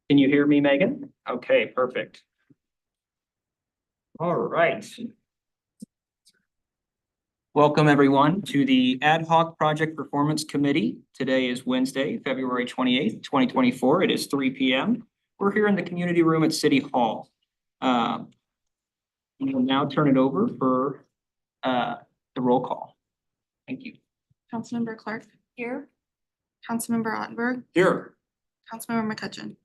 Can you hear me, Megan? Okay, perfect. All right. Welcome, everyone, to the Ad Hoc Project Performance Committee. Today is Wednesday, February 28th, 2024. It is 3 p.m. We're here in the community room at City Hall. We will now turn it over for the roll call. Thank you. Councilmember Clark here. Councilmember Ottenberg. Here. Councilmember McCutcheon.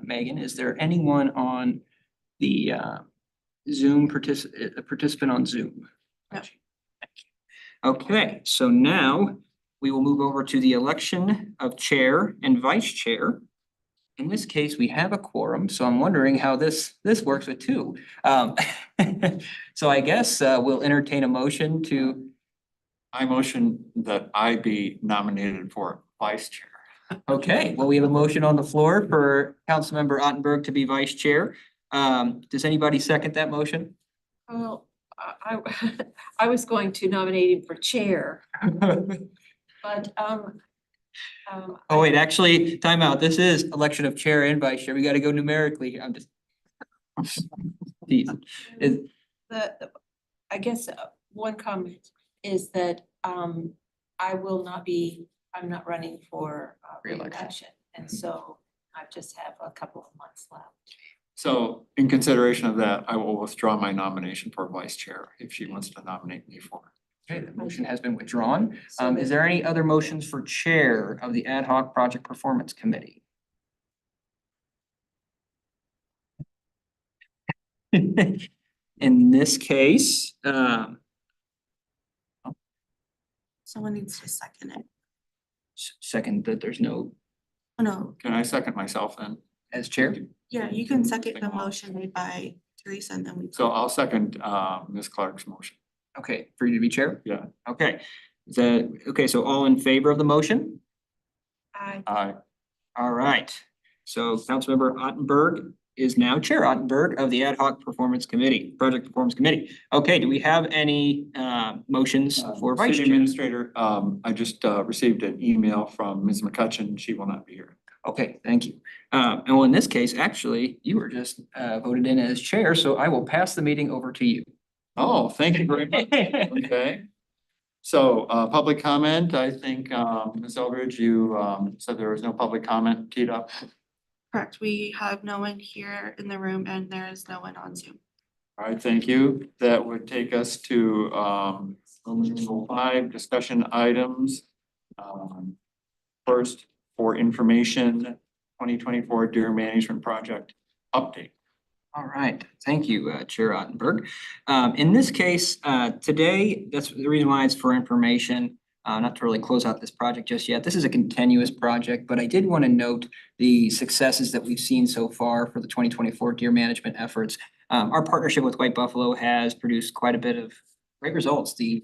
Megan, is there anyone on the Zoom participant on Zoom? No. Okay, so now we will move over to the election of chair and vice chair. In this case, we have a quorum, so I'm wondering how this works with two. So I guess we'll entertain a motion to. I motion that I be nominated for vice chair. Okay, well, we have a motion on the floor for Councilmember Ottenberg to be vice chair. Does anybody second that motion? Well, I was going to nominate him for chair, but Oh, wait, actually, time out. This is election of chair and vice chair. We gotta go numerically here. I'm just. teasing. I guess one comment is that I'm not running for re-election, and so I just have a couple of months left. So in consideration of that, I will withdraw my nomination for vice chair if she wants to nominate me for it. Okay, the motion has been withdrawn. Is there any other motions for chair of the Ad Hoc Project Performance Committee? In this case, Someone needs to second it. second that there's no Oh, no, Can I second myself then? as chair. yeah, you can second the motion made by Teresa and then we. So I'll second Ms. Clark's motion. Okay, for you to be chair? Yeah. Okay, so all in favor of the motion? Aye. All right, so Councilmember Ottenberg is now Chair Ottenberg of the Ad Hoc Project Performance Committee. Okay, do we have any motions for vice City chair? Administrator, I just received an email from Ms. McCutcheon. She will not be here. Okay, thank you. And well, in this case, actually, you were just voted in as chair, so I will pass the meeting over to you. Oh, thank you very much. Okay. So public comment, I think Ms. Eldridge, you said there was no public comment teed up. Correct, we have no one here in the room and there is no one on Zoom. All right, thank you. That would take us to Roman numeral 5 discussion items. First, for information, 2024 Deer Management Project update. All right, thank you, Chair Ottenberg. In this case, today, that's the reason why it's for information, not to really close out this project just yet. This is a continuous project, but I did want to note the successes that we've seen so far for the 2024 deer management efforts. Our partnership with White Buffalo has produced quite a bit of great results. The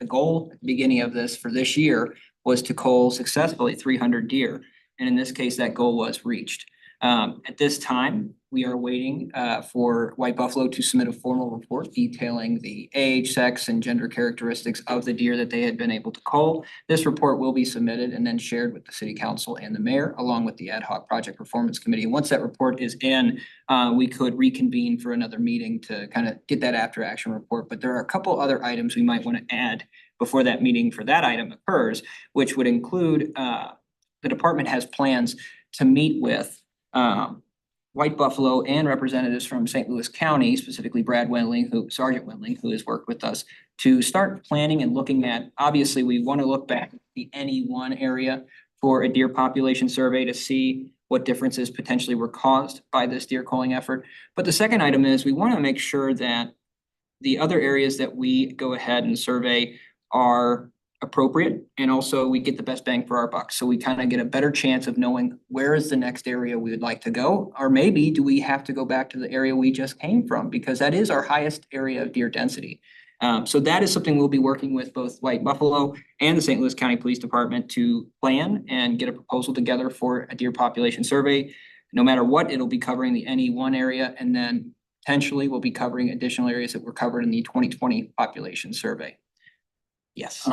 goal at the beginning of this for this year was to cull successfully 300 deer. And in this case, that goal was reached. At this time, we are waiting for White Buffalo to submit a formal report detailing the age, sex, and gender characteristics of the deer that they had been able to cull. This report will be submitted and then shared with the City Council and the Mayor, along with the Ad Hoc Project Performance Committee. And once that report is in, we could reconvene for another meeting to kind of get that after action report. But there are a couple other items we might want to add before that meeting for that item occurs, which would include the department has plans to meet with White Buffalo and representatives from St. Louis County, specifically Sergeant Wendling, who has worked with us to start planning and looking at, obviously, we want to look back at the NE1 area for a deer population survey to see what differences potentially were caused by this deer culling effort. But the second item is we want to make sure that the other areas that we go ahead and survey are appropriate, and also we get the best bang for our buck. So we kind of get a better chance of knowing where is the next area we would like to go, or maybe do we have to go back to the area we just came from, because that is our highest area of deer density. So that is something we'll be working with both White Buffalo and the St. Louis County Police Department to plan and get a proposal together for a deer population survey. No matter what, it'll be covering the NE1 area, and then potentially we'll be covering additional areas that were covered in the 2020 population survey. Yes.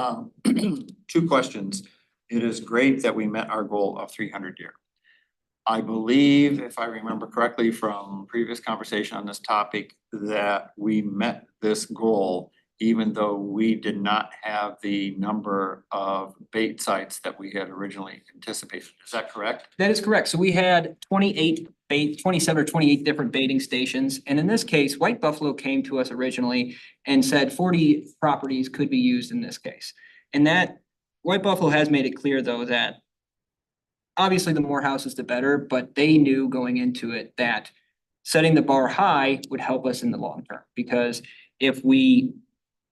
2 questions. it is great that we met our goal of 300 deer. I believe, if I remember correctly from previous conversation on this topic, that we met this goal even though we did not have the number of bait sites that we had originally anticipated. Is that correct? That is correct. So we had 27 or 28 different baiting stations. And in this case, White Buffalo came to us originally and said 40 properties could be used in this case. And that White Buffalo has made it clear, though, that obviously the more houses, the better, but they knew going into it that setting the bar high would help us in the long term. Because if we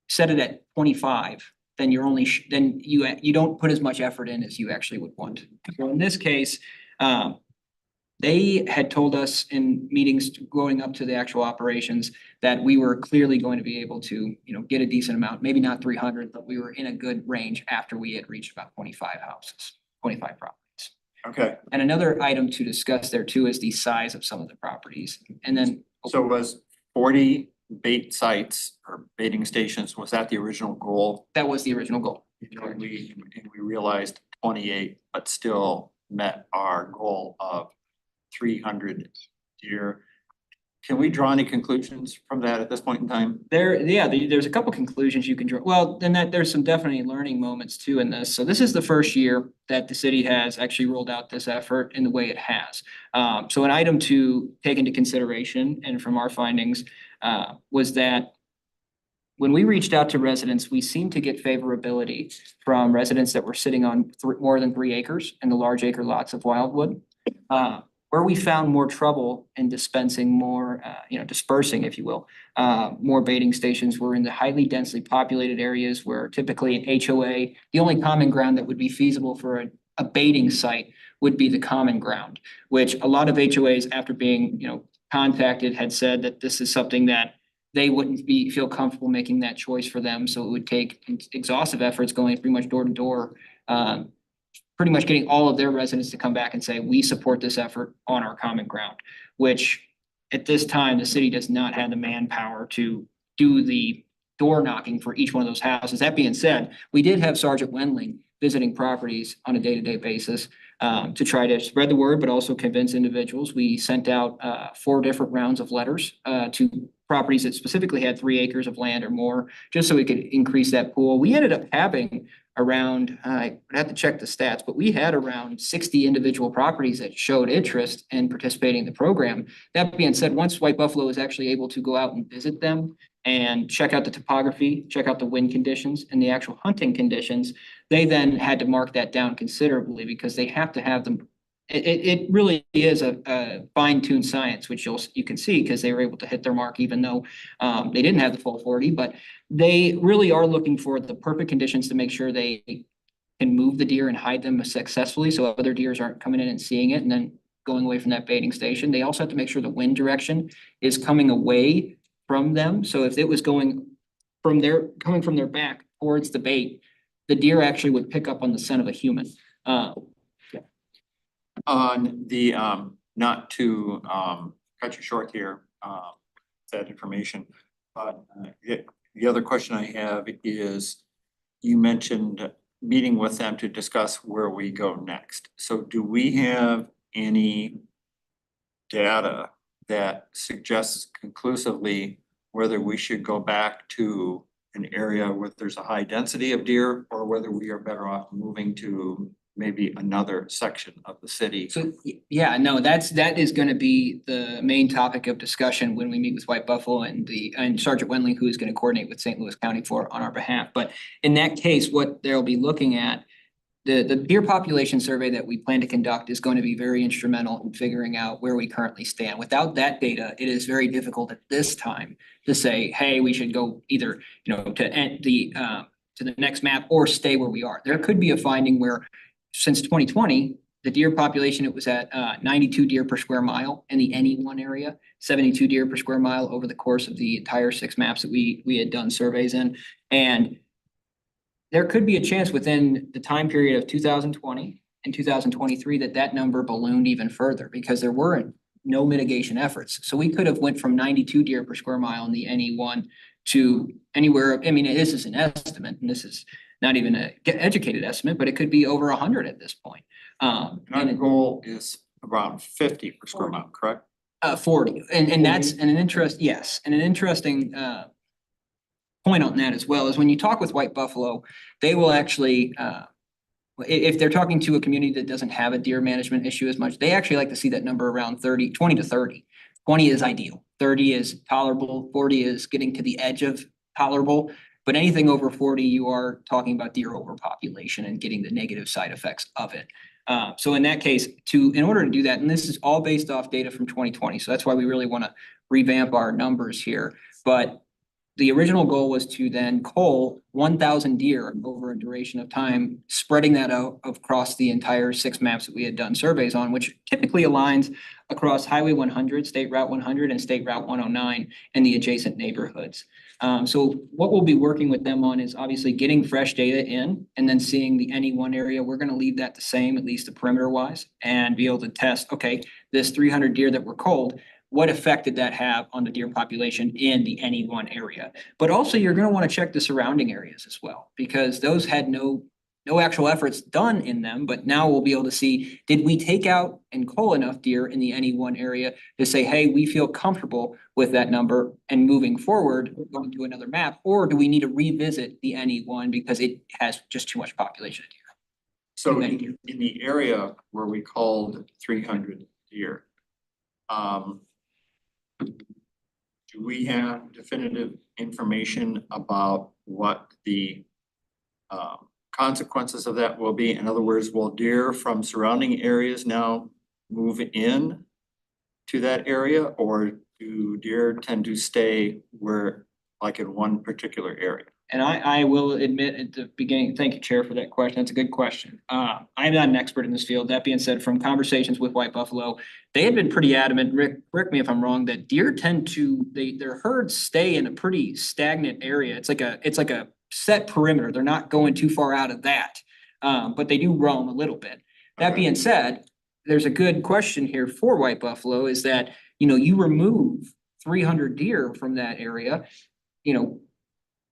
set it at 25, then you're only, then you don't put as much effort in as you actually would want. So in this case, they had told us in meetings going up to the actual operations that we were clearly going to be able to, get a decent amount, maybe not 300, but we were in a good range after we had reached about 25 houses, 25 properties. Okay, And another item to discuss there too is the size of some of the properties. And then so was 40 bait sites or baiting stations, was that the original goal? that was the original goal. And we realized 28, but still met our goal of 300 deer. Can we draw any conclusions from that at this point in time? There's a couple conclusions you can draw. Well, then there's some definitely learning moments too in this. So this is the first year that the city has actually rolled out this effort in the way it has. So an item to take into consideration and from our findings was that when we reached out to residents, we seemed to get favorability from residents that were sitting on more than 3 acres in the large acre lots of Wildwood. Where we found more trouble in dispensing more, dispersing, if you will, more baiting stations were in the highly densely populated areas where typically an HOA, the only common ground that would be feasible for a baiting site would be the common ground, which a lot of HOAs, after being, contacted, had said that this is something that they wouldn't feel comfortable making that choice for them. So it would take exhaustive efforts going pretty much door to door, pretty much getting all of their residents to come back and say, we support this effort on our common ground, which at this time, the city does not have the manpower to do the door knocking for each one of those houses. That being said, we did have Sergeant Wendling visiting properties on a day-to-day basis to try to spread the word, but also convince individuals. We sent out 4 different rounds of letters to properties that specifically had 3 acres of land or more, just so we could increase that pool. We ended up having around, I would have to check the stats, but we had around 60 individual properties that showed interest in participating in the program. That being said, once White Buffalo was actually able to go out and visit them and check out the topography, check out the wind conditions and the actual hunting conditions, they then had to mark that down considerably because they have to have them. It really is a fine-tuned science, which you can see because they were able to hit their mark even though they didn't have the full 40, but they really are looking for the perfect conditions to make sure they can move the deer and hide them successfully so other deers aren't coming in and seeing it and then going away from that baiting station. They also have to make sure the wind direction is coming away from them. So if it was coming from their back towards the bait, the deer actually would pick up on the scent of a human. On the, not to cut you short here, that information, but the other question I have is, you mentioned meeting with them to discuss where we go next. So do we have any data that suggests conclusively whether we should go back to an area where there's a high density of deer or whether we are better off moving to maybe another section of the city? So, yeah, no, that is gonna be the main topic of discussion when we meet with White Buffalo and Sergeant Wendling, who is gonna coordinate with St. Louis County on our behalf. But in that case, what they'll be looking at, the deer population survey that we plan to conduct is going to be very instrumental in figuring out where we currently stand. Without that data, it is very difficult at this time to say, hey, we should go either, to the next map or stay where we are. There could be a finding where since 2020, the deer population, it was at 92 deer per square mile in the NE1 area, 72 deer per square mile over the course of the entire 6 maps that we had done surveys in. And there could be a chance within the time period of 2020 and 2023 that number ballooned even further because there weren't no mitigation efforts. So we could have went from 92 deer per square mile in the NE1 to anywhere. I mean, this is an estimate and this is not even a educated estimate, but it could be over 100 at this point. And our goal is around 50 per square mile, correct? 40, and that's an interesting point on that as well, is when you talk with White Buffalo, they will actually if they're talking to a community that doesn't have a deer management issue as much, they actually like to see that number around 20 to 30. 20 is ideal, 30 is tolerable, 40 is getting to the edge of tolerable. But anything over 40, you are talking about deer overpopulation and getting the negative side effects of it. So in that case, in order to do that, and this is all based off data from 2020, so that's why we really want to revamp our numbers here. But the original goal was to then cull 1,000 deer over a duration of time, spreading that out across the entire 6 maps that we had done surveys on, which typically aligns across Highway 100, State Route 100, and State Route 109 and the adjacent neighborhoods. So what we'll be working with them on is obviously getting fresh data in and then seeing the any one area. We're going to leave that the same, at least the perimeter wise, and be able to test, okay, this 300 deer that were culled, what effect did that have on the deer population in the any one area? But also you're going to want to check the surrounding areas as well, because those had no actual efforts done in them, but now we'll be able to see, did we take out and cull enough deer in the any one area to say, hey, we feel comfortable with that number and moving forward, going to another map, or do we need to revisit the any one because it has just too much population of deer? So in the area where we called 300 deer, do we have definitive information about what the consequences of that will be? In other words, will deer from surrounding areas now move in to that area, or do deer tend to stay where, like in one particular area? And I will admit at the beginning, thank you, Chair, for that question. That's a good question. I'm not an expert in this field. That being said, from conversations with White Buffalo, they had been pretty adamant, Rick, correct me if I'm wrong, that deer tend to, their herds stay in a pretty stagnant area. It's like a set perimeter. They're not going too far out of that. But they do roam a little bit. That Okay. being said, there's a good question here for White Buffalo is that, you remove 300 deer from that area,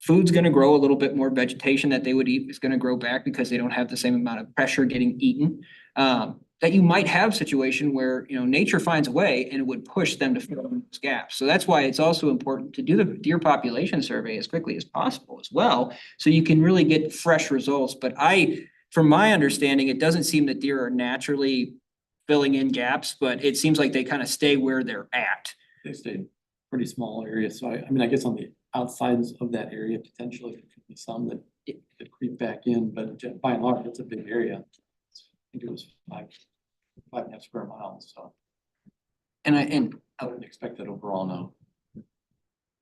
food's gonna grow a little bit more, vegetation that they would eat is gonna grow back because they don't have the same amount of pressure getting eaten. That you might have a situation where, nature finds a way and it would push them to fill in those gaps. So that's why it's also important to do the deer population survey as quickly as possible as well, so you can really get fresh results. But from my understanding, it doesn't seem that deer are naturally filling in gaps, but it seems like they kind of stay where they're at. They stay pretty small area, so I guess on the outsides of that area, potentially there could be some that could creep back in, but by and large, it's a big area. I think it was 5.5 square miles, so I wouldn't expect that overall, no.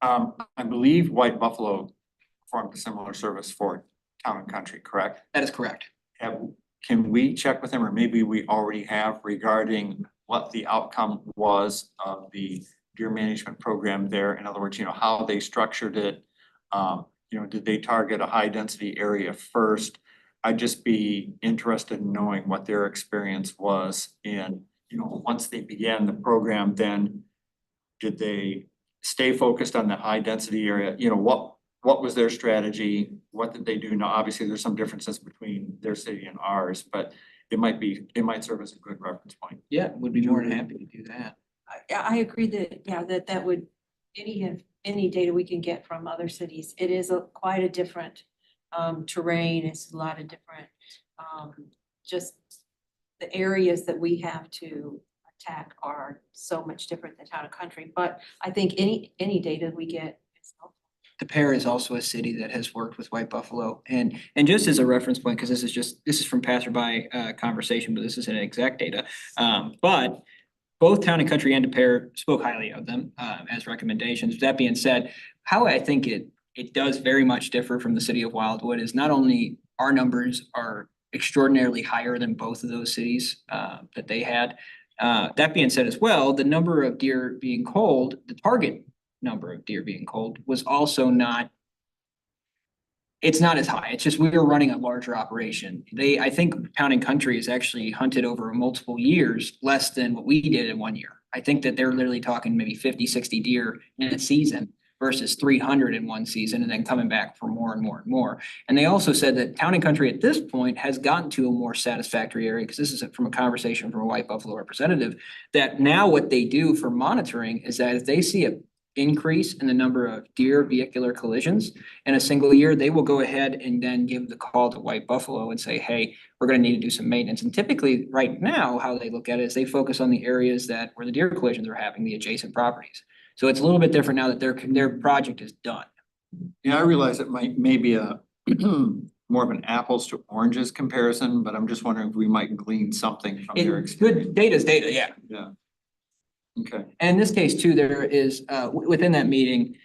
I believe White Buffalo performed a similar service for Town and Country, correct? That is correct. Can we check with them, or maybe we already have, regarding what the outcome was of the deer management program there? In other words, how they structured it. Did they target a high density area first? I'd just be interested in knowing what their experience was. And, once they began the program, then did they stay focused on the high density area? What was their strategy? What did they do? Now, obviously, there's some differences between their city and ours, but it might serve as a good reference point. Yeah, would be more than happy to do that. I agree that, yeah, that would, any data we can get from other cities, it is quite a different terrain. It's a lot of different, just the areas that we have to attack are so much different than Town and Country. But I think any data we get is helpful. De Pere is also a city that has worked with White Buffalo, and just as a reference point, because this is from passerby conversation, but this isn't exact data. But both Town and Country and De Pere spoke highly of them as recommendations. That being said, how I think it does very much differ from the city of Wildwood is not only our numbers are extraordinarily higher than both of those cities that they had. That being said as well, the number of deer being culled, the target number of deer being culled was also it's not as high. It's just we were running a larger operation. I think Town and Country is actually hunted over multiple years less than what we did in 1 year. I think that they're literally talking maybe 50, 60 deer in a season. versus 300 in one season and then coming back for more and more and more. And they also said that Town and Country at this point has gotten to a more satisfactory area, because this is from a conversation from a White Buffalo representative, that now what they do for monitoring is that if they see a increase in the number of deer vehicular collisions in a single year, they will go ahead and then give the call to White Buffalo and say, hey, we're gonna need to do some maintenance. And typically, right now, how they look at it is they focus on the areas that where the deer collisions are happening, the adjacent properties. So it's a little bit different now that their project is done. Yeah, I realize it may be a more of an apples to oranges comparison, but I'm just wondering if we might glean something from your experience. Good data is data, yeah. Yeah. Okay. And in this case too, there is, within that meeting,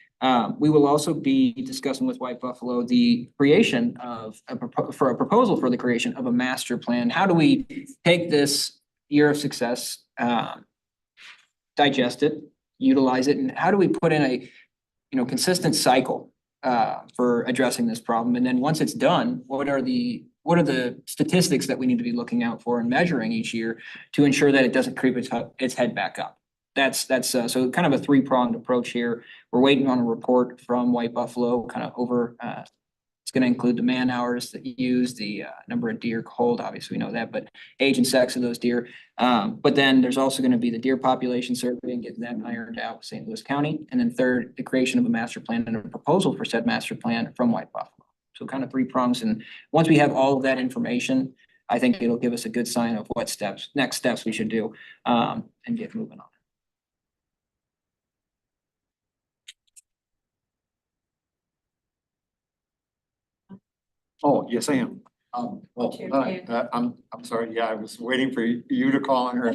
we will also be discussing with White Buffalo the creation of a proposal for the creation of a master plan. How do we take this year of success, digest it, utilize it, and how do we put in a, consistent cycle for addressing this problem? And then once it's done, what are the statistics that we need to be looking out for and measuring each year to ensure that it doesn't creep its head back up? That's so kind of a three-pronged approach here. We're waiting on a report from White Buffalo, kind of over, it's gonna include the man hours that you use, the number of deer culled, obviously we know that, but age and sex of those deer. But then there's also gonna be the deer population survey and getting that ironed out with St. Louis County. And then third, the creation of a master plan and a proposal for said master plan from White Buffalo. So kind of three prongs. And once we have all of that information, I think it'll give us a good sign of what next steps we should do, and get moving on. Oh, yes, I am. Well, Chair hi, Dan. I'm sorry, yeah, I was waiting for you to call on her.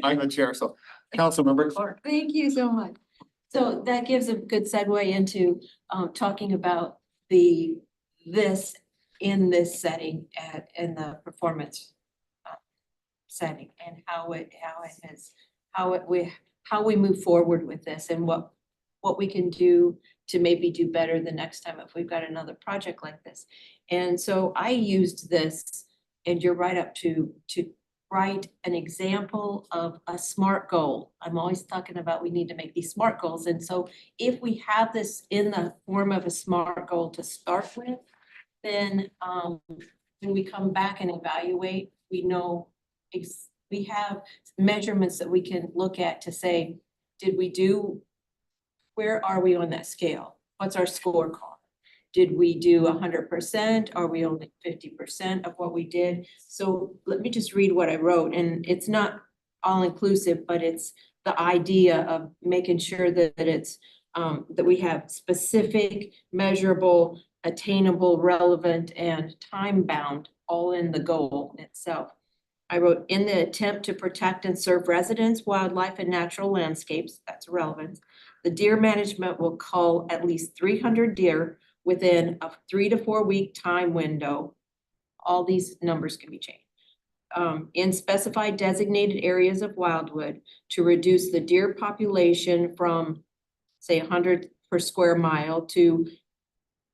I'm the chair, so Councilmember Clark. Thank you so much. So that gives a good segue into talking about this in this setting in the performance setting, and how we move forward with this, and what we can do to maybe do better the next time if we've got another project like this. And so I used this, and you're right up to write an example of a SMART goal. I'm always talking about we need to make these SMART goals. And so if we have this in the form of a SMART goal to start with, then when we come back and evaluate, we know we have measurements that we can look at to say, where are we on that scale? What's our scorecard? Did we do 100%? Are we only 50% of what we did? So let me just read what I wrote, and it's not all inclusive, but it's the idea of making sure that it's that we have specific, measurable, attainable, relevant, and time-bound all in the goal itself. I wrote, in the attempt to protect and serve residents, wildlife, and natural landscapes, that's relevant, the deer management will cull at least 300 deer within a 3 to 4 week time window. All these numbers can be changed. In specified designated areas of wildwood to reduce the deer population from, say, 100 per square mile to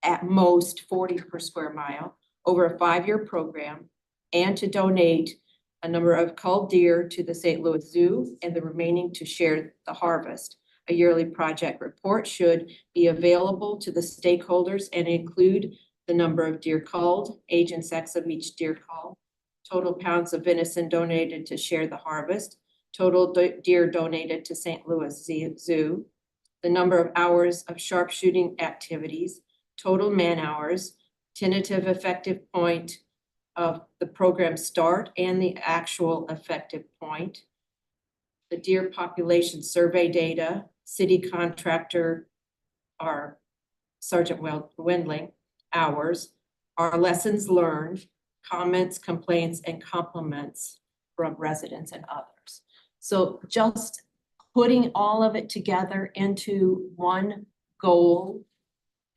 at most 40 per square mile over a 5-year program, and to donate a number of culled deer to the St. Louis Zoo and the remaining to share the harvest. A yearly project report should be available to the stakeholders and include the number of deer culled, age and sex of each deer cull, total pounds of venison donated to share the harvest, total deer donated to St. Louis Zoo, the number of hours of sharpshooting activities, total man hours, tentative effective point of the program start and the actual effective point, the deer population survey data, city contractor, our Sergeant Wendling hours, our lessons learned, comments, complaints, and compliments from residents and others. So just putting all of it together into one goal,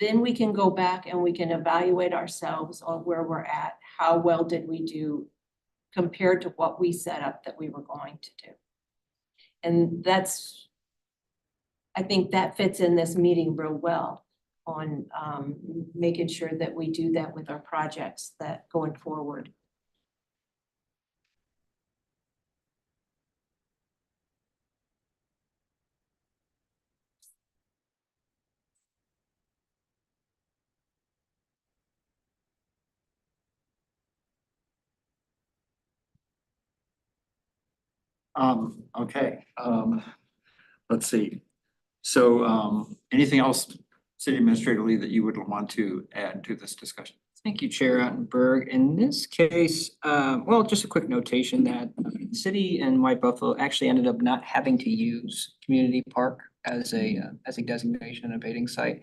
then we can go back and we can evaluate ourselves on where we're at. How well did we do compared to what we set up that we were going to do? And I think that fits in this meeting real well on making sure that we do that with our projects that going forward. Okay, let's see. So, anything else, City Administrator Lee, that you would want to add to this discussion? Thank you, Chair Ottenberg. In this case, well, just a quick notation that the city and White Buffalo actually ended up not having to use Community Park as a designation and abating site.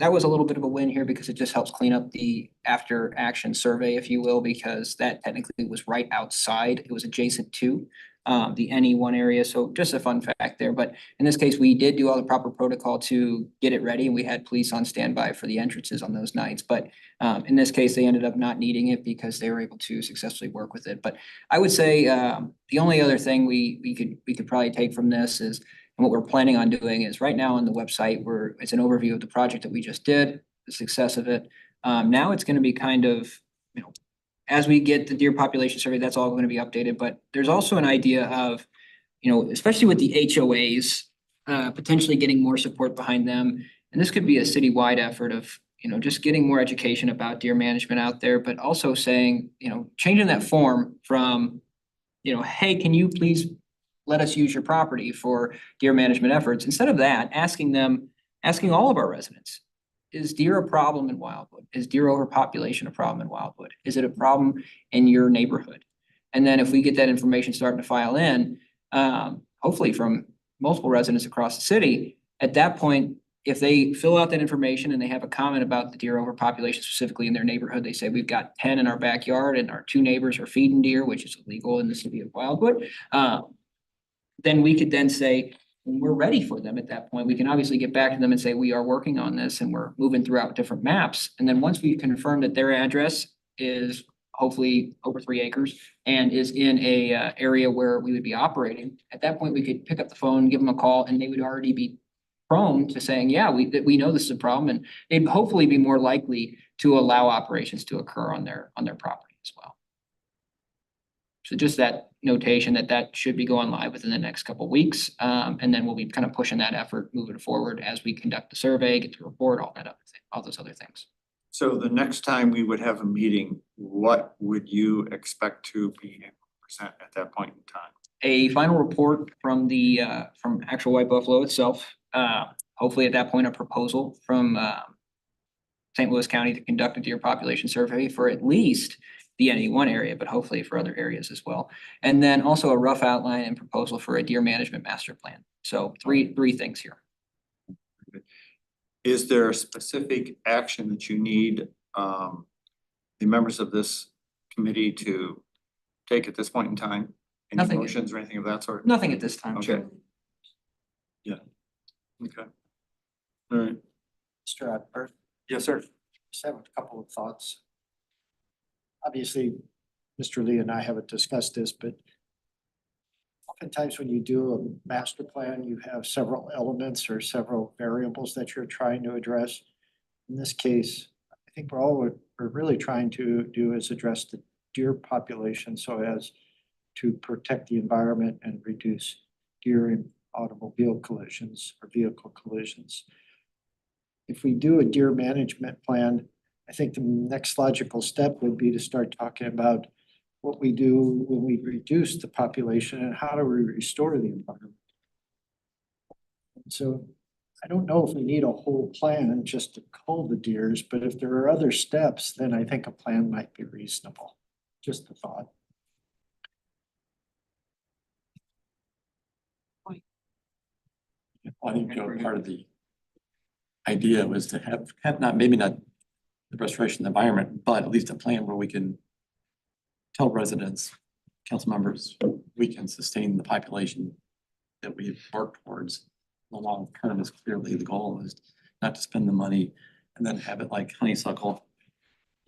That was a little bit of a win here because it just helps clean up the after action survey, if you will, because that technically was right outside. It was adjacent to the NE1 area. So just a fun fact there. But in this case, we did do all the proper protocol to get it ready, and we had police on standby for the entrances on those nights. But in this case, they ended up not needing it because they were able to successfully work with it. But I would say the only other thing we could probably take from this is, and what we're planning on doing is right now on the website, it's an overview of the project that we just did, the success of it. Now it's going to be kind of, you know, as we get the deer population survey, that's all going to be updated. But there's also an idea of, you know, especially with the HOAs, potentially getting more support behind them. And this could be a citywide effort of, you know, just getting more education about deer management out there, but also saying, you know, changing that form from, you know, hey, can you please let us use your property for deer management efforts? Instead of that, asking all of our residents, is deer a problem in Wildwood? Is deer overpopulation a problem in Wildwood? Is it a problem in your neighborhood? And then if we get that information starting to file in, hopefully from multiple residents across the city, at that point, if they fill out that information and they have a comment about the deer overpopulation specifically in their neighborhood, they say, we've got 10 in our backyard and our 2 neighbors are feeding deer, which is illegal in the city of Wildwood. Then we could then say, when we're ready for them at that point, we can obviously get back to them and say, we are working on this and we're moving throughout different maps. And then once we confirm that their address is hopefully over 3 acres and is in a area where we would be operating, at that point, we could pick up the phone, give them a call, and they would already be prone to saying, yeah, we know this is a problem, and they'd hopefully be more likely to allow operations to occur on their property as well. So just that notation that should be going live within the next couple of weeks. And then we'll be kind of pushing that effort moving forward as we conduct the survey, get the report, all those other things. So the next time we would have a meeting, what would you expect to be able to present at that point in time? A final report from from actual White Buffalo itself. Hopefully at that point, a proposal from St. Louis County to conduct a deer population survey for at least the NE1 area, but hopefully for other areas as well. And then also a rough outline and proposal for a deer management master plan. So three things here. Is there a specific action that you need the members of this committee to take at this point in time? Any Nothing. motions or anything of that sort? Nothing at this time, Okay. Chair. Okay. All right. Mr. Attenberg, Yes, sir. just have a couple of thoughts. Obviously, Mr. Lee and I haven't discussed this, but oftentimes when you do a master plan, you have several elements or several variables that you're trying to address. In this case, I think we're really trying to do is address the deer population so as to protect the environment and reduce deer and automobile collisions or vehicle collisions. If we do a deer management plan, I think the next logical step would be to start talking about what we do when we reduce the population and how do we restore the environment. So I don't know if we need a whole plan just to cull the deers, but if there are other steps, then I think a plan might be reasonable. Just a thought. I think, Joe, part of the idea was to have not, maybe not the restoration of the environment, but at least a plan where we can tell residents, council members, we can sustain the population that we've worked towards. The long term is clearly the goal is not to spend the money and then have it like honeysuckle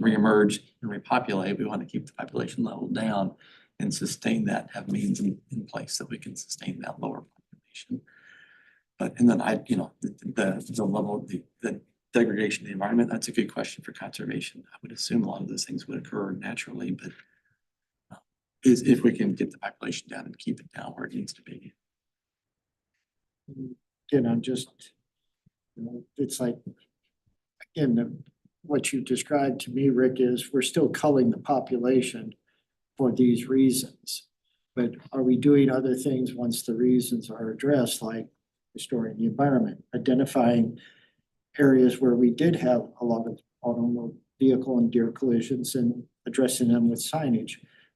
reemerge and repopulate. We want to keep the population level down and sustain that, have means in place that we can sustain that lower population. But, and then the level of the degradation of the environment, that's a good question for conservation. I would assume a lot of those things would occur naturally, but is if we can get the population down and keep it down where it needs to be. Again, I'm just, it's like, again, what you described to me, Rick, is we're still culling the population for these reasons. But are we doing other things once the reasons are addressed, like restoring the environment, identifying areas where we did have a lot of automobile vehicle and deer collisions and addressing them with signage?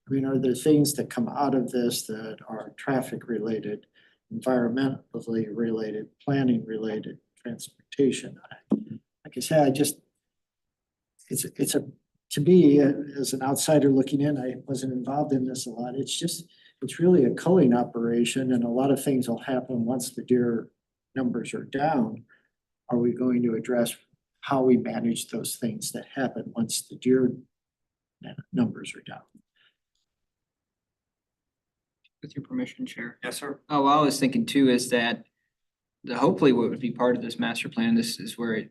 I mean, are there things that come out of this that are traffic related, environmentally related, planning related, transportation? Like I said, it's a, to me, as an outsider looking in, I wasn't involved in this a lot. It's really a culling operation, and a lot of things will happen once the deer numbers are down. Are we going to address how we manage those things that happen once the deer numbers are down? With your permission, Chair. Yes, sir. Oh, what I was thinking too is that hopefully what would be part of this master plan, this is where it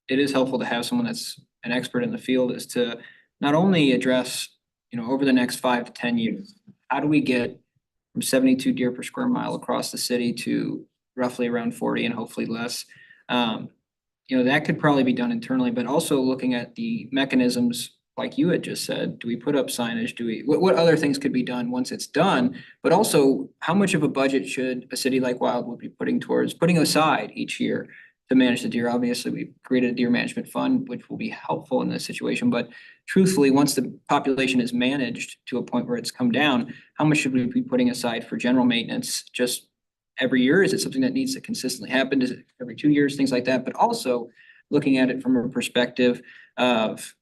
is helpful to have someone that's an expert in the field, is to not only address, over the next 5 to 10 years, how do we get from 72 deer per square mile across the city to roughly around 40 and hopefully less. That could probably be done internally, but also looking at the mechanisms, like you had just said, do we put up signage? What other things could be done once it's done? But also, how much of a budget should a city like Wildwood be putting aside each year to manage the deer? Obviously, we've created a deer management fund, which will be helpful in this situation, but truthfully, once the population is managed to a point where it's come down, how much should we be putting aside for general maintenance just every year? Is it something that needs to consistently happen? Is it every 2 years, things like that? But also looking at it from a perspective of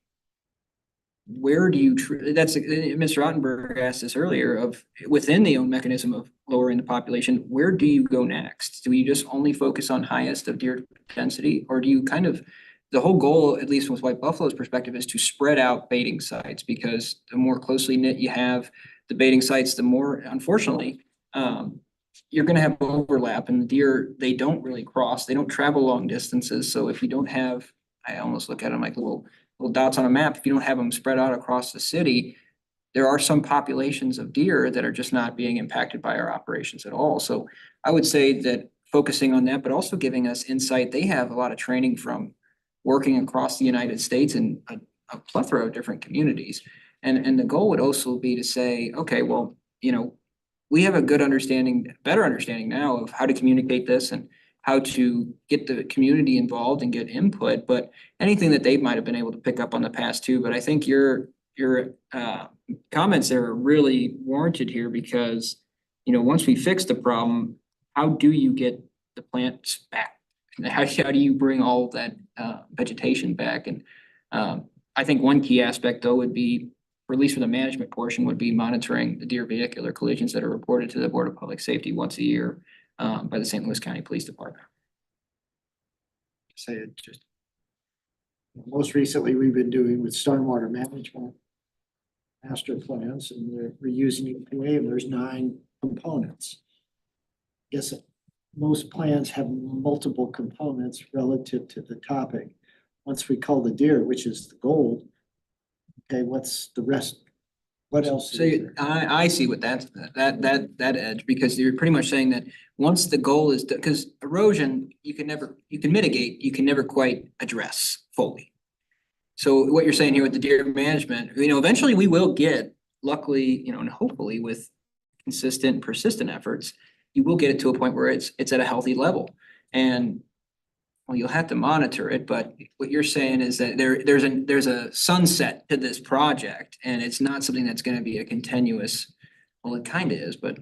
where do you, that's, Mr. Ottenberg asked this earlier, of within the own mechanism of lowering the population, where do you go next? Do you just only focus on highest of deer density? Or do you the whole goal, at least with White Buffalo's perspective, is to spread out baiting sites, because the more closely knit you have the baiting sites, the more, unfortunately, you're gonna have overlap, and the deer, they don't really cross, they don't travel long distances. So if you don't have, I almost look at them like little dots on a map, if you don't have them spread out across the city, there are some populations of deer that are just not being impacted by our operations at all. So I would say that focusing on that, but also giving us insight, they have a lot of training from working across the United States in a plethora of different communities. And the goal would also be to say, okay, well, we have a better understanding now of how to communicate this and how to get the community involved and get input, but anything that they might have been able to pick up on the past too. But I think your comments there are really warranted here, because, once we fix the problem, how do you get the plants back? How do you bring all of that vegetation back? And I think one key aspect though would be, or at least for the management portion, would be monitoring the deer vehicular collisions that are reported to the Board of Public Safety once a year by the St. Louis County Police Department. Say it just. Most recently, we've been doing with stormwater management master plans, and we're using EPA, and there's 9 components. Yes, most plans have multiple components relative to the topic. Once we cull the deer, which is the goal, okay, what's the rest? What else? So is there? I see what that edge, because you're pretty much saying that once the goal is, because erosion, you can mitigate, you can never quite address fully. So what you're saying here with the deer management, eventually we will get, luckily, and hopefully with consistent, persistent efforts, you will get it to a point where it's at a healthy level. And well, you'll have to monitor it, but what you're saying is that there's a sunset to this project, and it's not something that's gonna be a continuous, well, it kind of is, but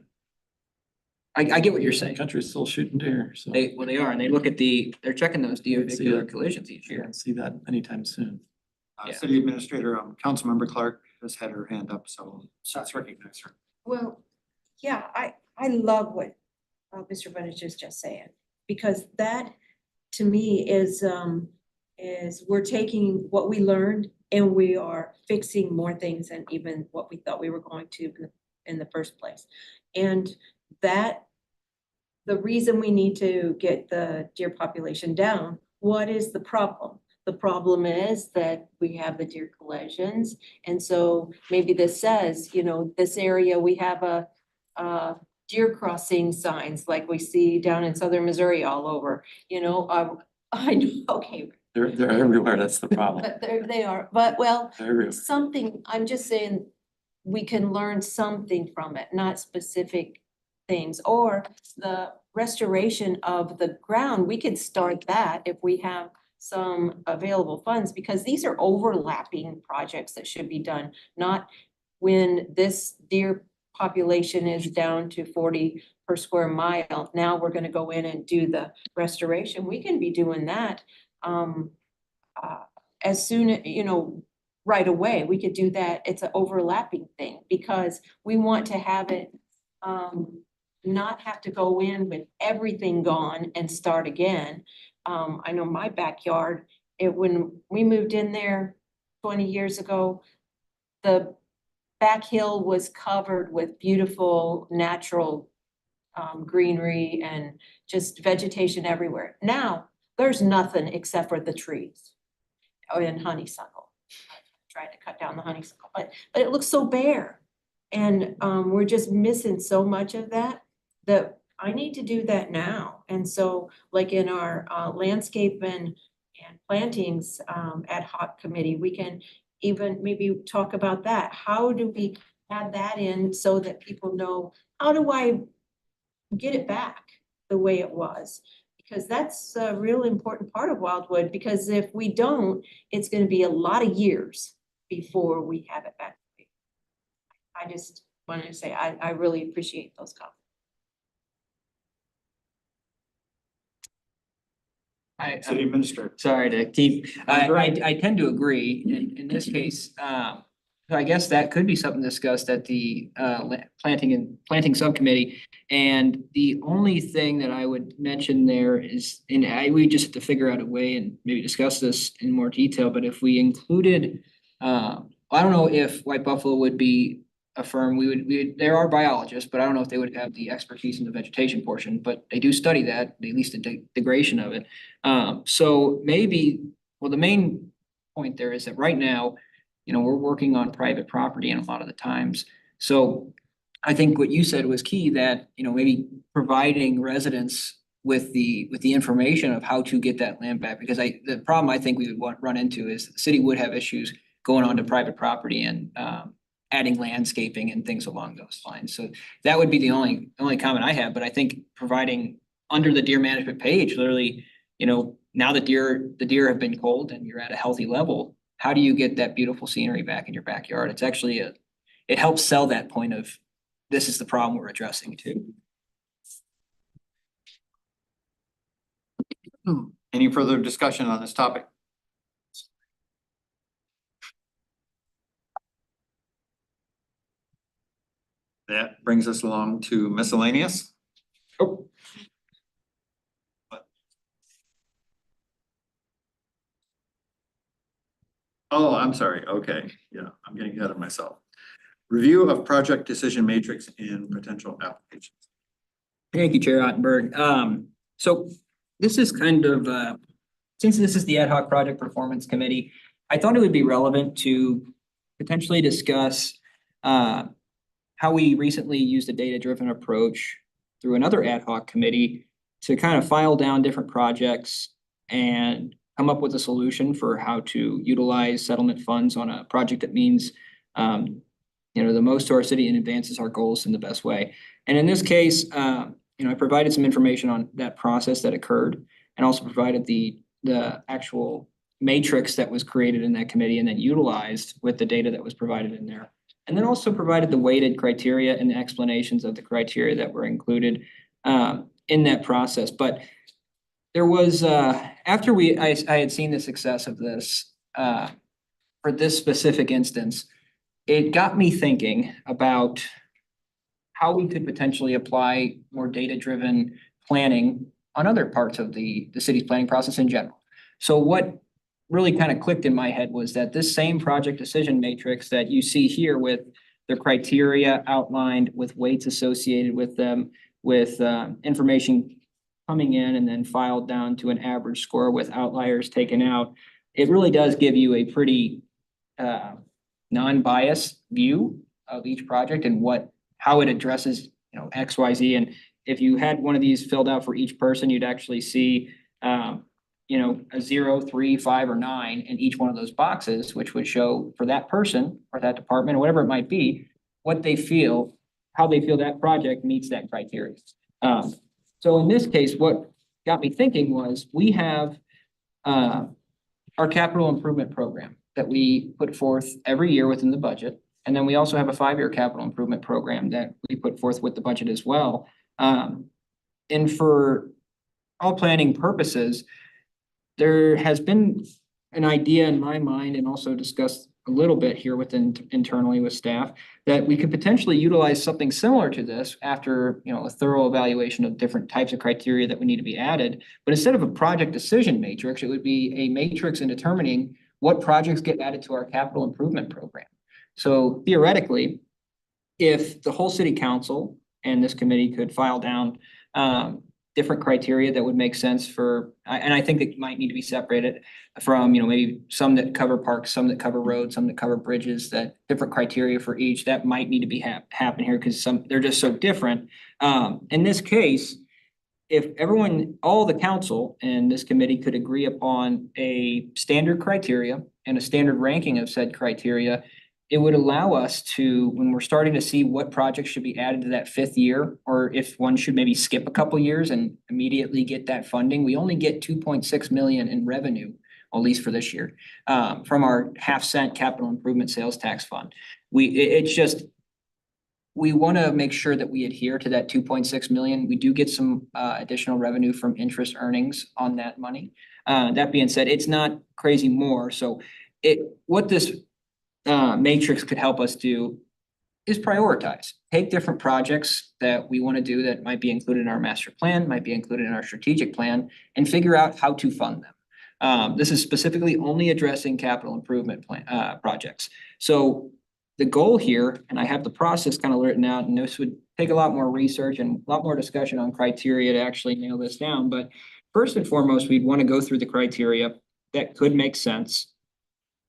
I get what you're The saying. country's still shooting deer, so They are, and they look at they're checking those deer See vehicular it. collisions each I year. don't see that anytime soon. Yeah. City Administrator, Councilmember Clark has had her hand up, so let's recognize her. Well, yeah, I love what Mr. Bunnage is just saying, because that to me is we're taking what we learned and we are fixing more things than even what we thought we were going to in the first place. And that the reason we need to get the deer population down, what is the problem? The problem is that we have the deer collisions. And so maybe this says, this area, we have a deer crossing signs like we see down in southern Missouri all over, I know, okay, They're everywhere, that's the problem. but there they are, but well, They're everywhere. something, I'm just saying, we can learn something from it, not specific things. Or the restoration of the ground, we could start that if we have some available funds, because these are overlapping projects that should be done, not when this deer population is down to 40 per square mile. Now we're gonna go in and do the restoration. We can be doing that as soon, right away. We could do that. It's an overlapping thing because we want to have it not have to go in with everything gone and start again. I know my backyard, when we moved in there 20 years ago, the back hill was covered with beautiful natural greenery and just vegetation everywhere. Now, there's nothing except for the trees and honeysuckle. I tried to cut down the honeysuckle, but it looks so bare. And we're just missing so much of that I need to do that now. And so like in our landscape and plantings ad hoc committee, we can even maybe talk about that. How do we add that in so that people know, how do I get it back the way it was? Because that's a real important part of Wildwood, because if we don't, it's gonna be a lot of years before we have it back. I just wanted to say, I really appreciate those comments. City Administrator. Sorry to keep, That's right. I tend to agree in this case. So I guess that could be something discussed at the planting subcommittee. And the only thing that I would mention there is, we just have to figure out a way and maybe discuss this in more detail, but if we included, I don't know if White Buffalo would be a firm, there are biologists, but I don't know if they would have the expertise in the vegetation portion, but they do study that, at least the degradation of it. So maybe, well, the main point there is that right now, we're working on private property and a lot of the times. So I think what you said was key, that, maybe providing residents with the information of how to get that land back, because the problem I think we would run into is the city would have issues going on to private property and adding landscaping and things along those lines. So that would be the only comment I have, but I think providing under the deer management page, literally, now the deer have been culled and you're at a healthy level, how do you get that beautiful scenery back in your backyard? It's actually it helps sell that point of, this is the problem we're addressing too. Any further discussion on this topic? That brings us along to miscellaneous. Oh. Oh, I'm sorry. Okay, yeah, I'm getting ahead of myself. Review of project decision matrix and potential applications. Thank you, Chair Ottenberg. So this is kind of, since this is the Ad hoc Project Performance Committee, I thought it would be relevant to potentially discuss how we recently used a data-driven approach through another ad hoc committee to kind of file down different projects and come up with a solution for how to utilize settlement funds on a project that means the most to our city and advances our goals in the best way. And in this case, I provided some information on that process that occurred, and also provided the actual matrix that was created in that committee and then utilized with the data that was provided in there. And then also provided the weighted criteria and the explanations of the criteria that were included in that process. But there was, after I had seen the success of this, for this specific instance, it got me thinking about how we could potentially apply more data-driven planning on other parts of the city's planning process in general. So what really kind of clicked in my head was that this same project decision matrix that you see here with the criteria outlined, with weights associated with them, with information coming in and then filed down to an average score with outliers taken out, it really does give you a pretty non-biased view of each project and how it addresses, X, Y, Z. And if you had one of these filled out for each person, you'd actually see a 0, 3, 5, or 9 in each one of those boxes, which would show for that person or that department or whatever it might be, what they feel, how they feel that project meets that criteria. So in this case, what got me thinking was we have our capital improvement program that we put forth every year within the budget. And then we also have a 5-year capital improvement program that we put forth with the budget as well. And for all planning purposes, there has been an idea in my mind and also discussed a little bit here within internally with staff that we could potentially utilize something similar to this after, a thorough evaluation of different types of criteria that would need to be added. But instead of a project decision matrix, it would be a matrix in determining what projects get added to our capital improvement program. So theoretically, if the whole city council and this committee could file down different criteria that would make sense for, and I think it might need to be separated from, maybe some that cover parks, some that cover roads, some that cover bridges, that different criteria for each, that might need to be happen here because they're just so different. In this case, if everyone, all the council and this committee could agree upon a standard criteria and a standard ranking of said criteria, it would allow us to, when we're starting to see what projects should be added to that 5th year, or if one should maybe skip a couple years and immediately get that funding, we only get 2.6 million in revenue, at least for this year, from our half-cent capital improvement sales tax fund. We want to make sure that we adhere to that 2.6 million. We do get some additional revenue from interest earnings on that money. That being said, it's not crazy more. So what this matrix could help us do is prioritize, take different projects that we want to do that might be included in our master plan, might be included in our strategic plan, and figure out how to fund them. This is specifically only addressing capital improvement plan projects. So the goal here, and I have the process kind of written out, and this would take a lot more research and a lot more discussion on criteria to actually nail this down. But first and foremost, we'd want to go through the criteria that could make sense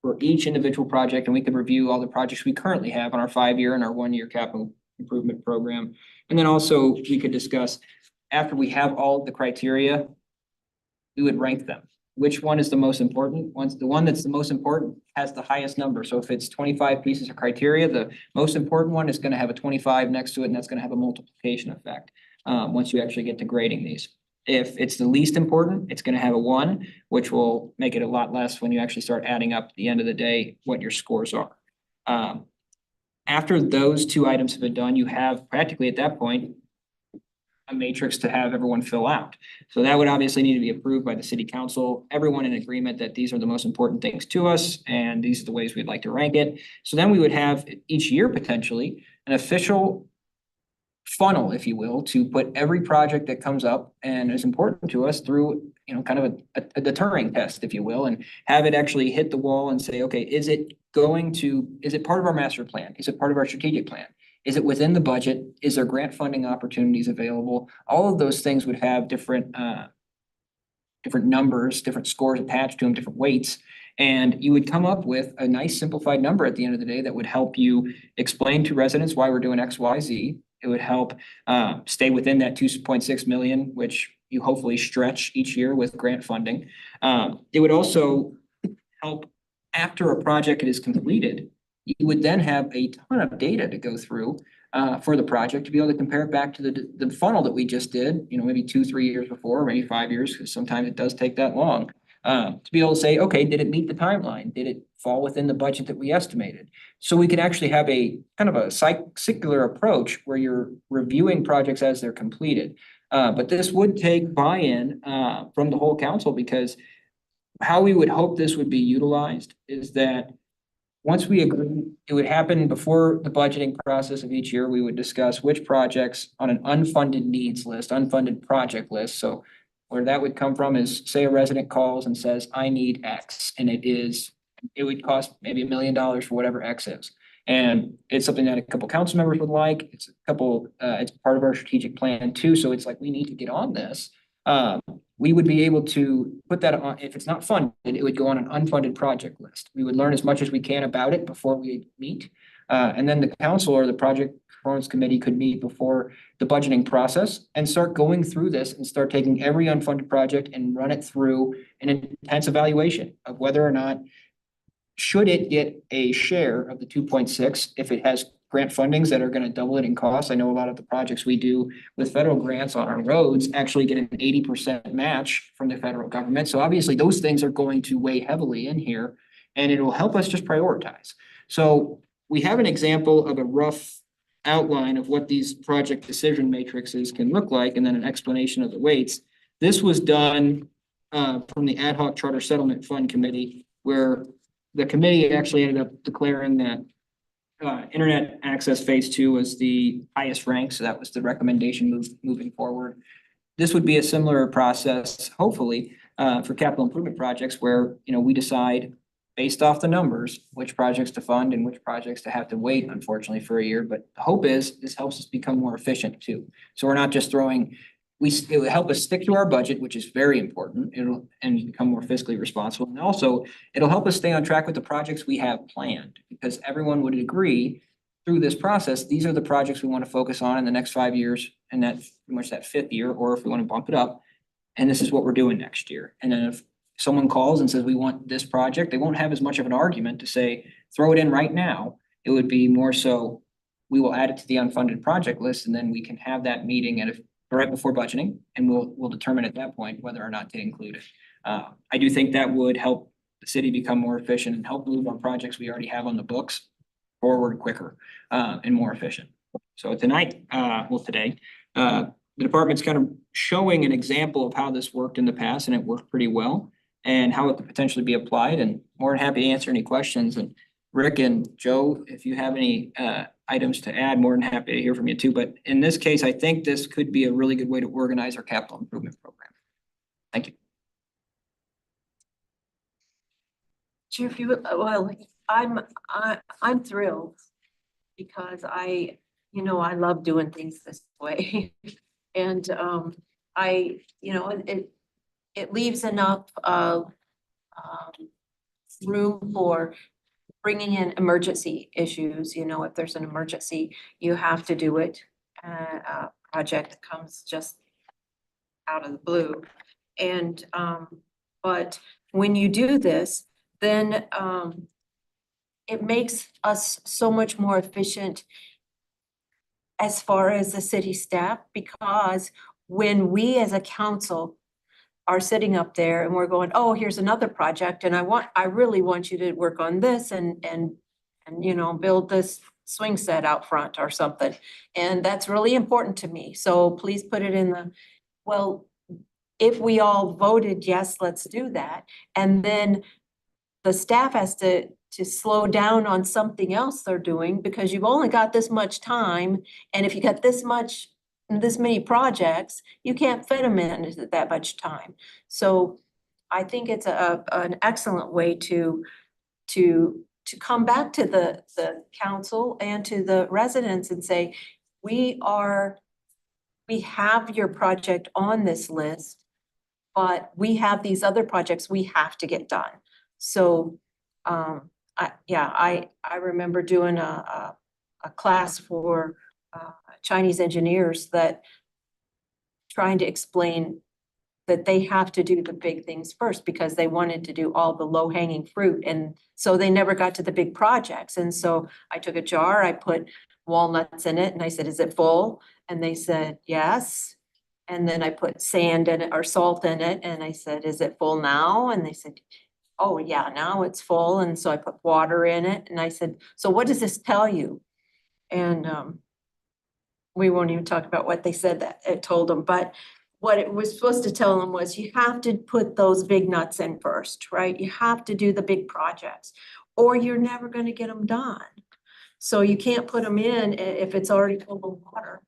for each individual project, and we could review all the projects we currently have on our 5-year and our 1-year capital improvement program. And then also we could discuss, after we have all of the criteria, we would rank them. Which one is the most important? The one that's the most important has the highest number. So if it's 25 pieces of criteria, the most important one is going to have a 25 next to it, and that's going to have a multiplication effect once you actually get to grading these. If it's the least important, it's going to have a 1, which will make it a lot less when you actually start adding up at the end of the day what your scores are. After those 2 items have been done, you have practically at that point a matrix to have everyone fill out. So that would obviously need to be approved by the city council, everyone in agreement that these are the most important things to us and these are the ways we'd like to rank it. So then we would have each year potentially an official funnel, if you will, to put every project that comes up and is important to us through, kind of a deterring test, if you will, and have it actually hit the wall and say, okay, is it part of our master plan? Is it part of our strategic plan? Is it within the budget? Is there grant funding opportunities available? All of those things would have different numbers, different scores attached to them, different weights. And you would come up with a nice simplified number at the end of the day that would help you explain to residents why we're doing X, Y, Z. It would help stay within that 2.6 million, which you hopefully stretch each year with grant funding. It would also help after a project is completed. You would then have a ton of data to go through for the project to be able to compare it back to the funnel that we just did, maybe 2-3 years before, maybe 5 years, because sometimes it does take that long. To be able to say, okay, did it meet the timeline? Did it fall within the budget that we estimated? So we can actually have a kind of a circular approach where you're reviewing projects as they're completed. But this would take buy-in from the whole council, because how we would hope this would be utilized is that once we agree, it would happen before the budgeting process of each year. We would discuss which projects on an unfunded needs list, unfunded project list. So where that would come from is, say a resident calls and says, I need X, and it would cost maybe $1 million for whatever X is. And it's something that a couple council members would like. It's part of our strategic plan too. So it's like, we need to get on this. We would be able to put that on. If it's not funded, it would go on an unfunded project list. We would learn as much as we can about it before we meet. And then the council or the project performance committee could meet before the budgeting process and start going through this and start taking every unfunded project and run it through an intense evaluation of whether or not should it get a share of the 2.6 if it has grant fundings that are gonna double it in cost. I know a lot of the projects we do with federal grants on our roads actually get an 80% match from the federal government. So obviously those things are going to weigh heavily in here and it will help us just prioritize. So we have an example of a rough outline of what these project decision matrices can look like and then an explanation of the weights. This was done from the Ad hoc Charter Settlement Fund Committee, where the committee actually ended up declaring that internet access phase 2 was the highest rank, so that was the recommendation moving forward. This would be a similar process, hopefully, for capital improvement projects where, you know, we decide based off the numbers, which projects to fund and which projects to have to wait, unfortunately, for a year. But the hope is this helps us become more efficient too. So we're not just throwing, it will help us stick to our budget, which is very important. And become more fiscally responsible. And also, it'll help us stay on track with the projects we have planned, because everyone would agree through this process, these are the projects we want to focus on in the next 5 years, and that's pretty much that 5th year, or if we want to bump it up. And this is what we're doing next year. And then if someone calls and says, we want this project, they won't have as much of an argument to say, throw it in right now. It would be more so, we will add it to the unfunded project list, and then we can have that meeting right before budgeting, and we'll determine at that point whether or not to include it. I do think that would help the city become more efficient and help move on projects we already have on the books forward quicker, and more efficient. So today, the department's kind of showing an example of how this worked in the past, and it worked pretty well, and how it could potentially be applied, and more than happy to answer any questions. And Rick and Joe, if you have any items to add, more than happy to hear from you too. But in this case, I think this could be a really good way to organize our capital improvement program. Thank you. Chair, if you, well, I'm thrilled because I love doing things this way. And it leaves enough of room for bringing in emergency issues. You know, if there's an emergency, you have to do it. A project comes just out of the blue. And but when you do this, then it makes us so much more efficient as far as the city staff, because when we as a council are sitting up there and we're going, oh, here's another project, and I really want you to work on this and build this swing set out front or something. And that's really important to me. So please put it in well, if we all voted, yes, let's do that. And then the staff has to slow down on something else they're doing, because you've only got this much time. And if you got this many projects, you can't fit them in that much time. So I think it's an excellent way to come back to the council and to the residents and say, we have your project on this list, but we have these other projects we have to get done. So I remember doing a class for Chinese engineers that trying to explain that they have to do the big things first, because they wanted to do all the low-hanging fruit, and so they never got to the big projects. And so I took a jar, I put walnuts in it, and I said, is it full? And they said, yes. And then I put sand in it or salt in it, and I said, is it full now? And they said, oh yeah, now it's full. And so I put water in it, and I said, so what does this tell you? And we won't even talk about what they said that it told them, but what it was supposed to tell them was, you have to put those big nuts in first, right? You have to do the big projects, or you're never going to get them done. So you can't put them in if it's already full of water.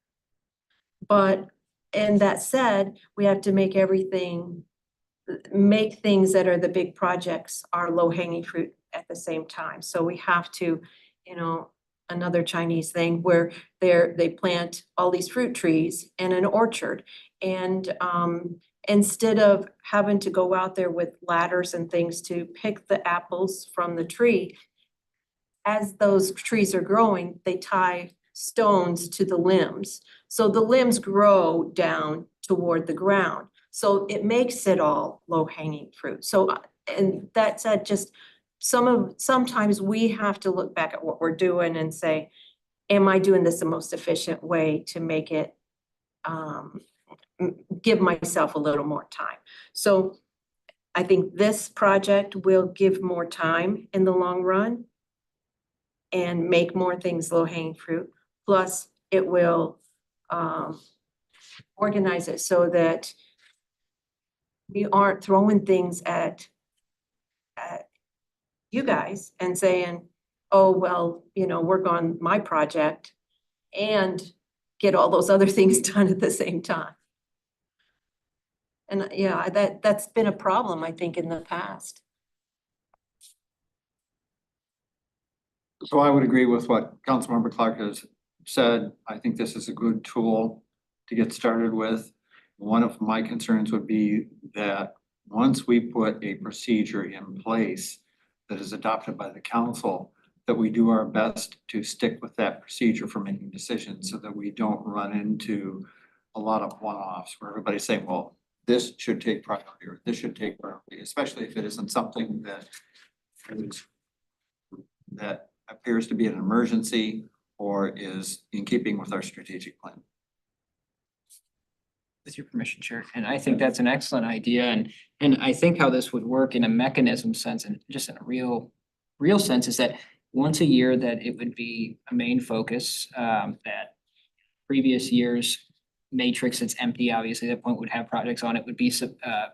But, and that said, we have to make things that are the big projects are low-hanging fruit at the same time. So we have to, another Chinese thing where they plant all these fruit trees in an orchard. And instead of having to go out there with ladders and things to pick the apples from the tree, as those trees are growing, they tie stones to the limbs. So the limbs grow down toward the ground. So it makes it all low-hanging fruit. So, and that said, just sometimes we have to look back at what we're doing and say, am I doing this the most efficient way to make it, give myself a little more time? So I think this project will give more time in the long run and make more things low hanging fruit. Plus, it will organize it so that we aren't throwing things at you guys and saying, oh, well, work on my project and get all those other things done at the same time. And yeah, that's been a problem, I think, in the past. So I would agree with what Councilmember Clark has said. I think this is a good tool to get started with. One of my concerns would be that once we put a procedure in place that is adopted by the council, that we do our best to stick with that procedure for making decisions so that we don't run into a lot of one-offs where everybody's saying, well, this should take priority or this should take priority, especially if it isn't something that appears to be an emergency or is in keeping with our strategic plan. With your permission, Chair, and I think that's an excellent idea, and I think how this would work in a mechanism sense and just in a real sense is that once a year that it would be a main focus, that previous years matrix that's empty, obviously, that point would have projects on it, would be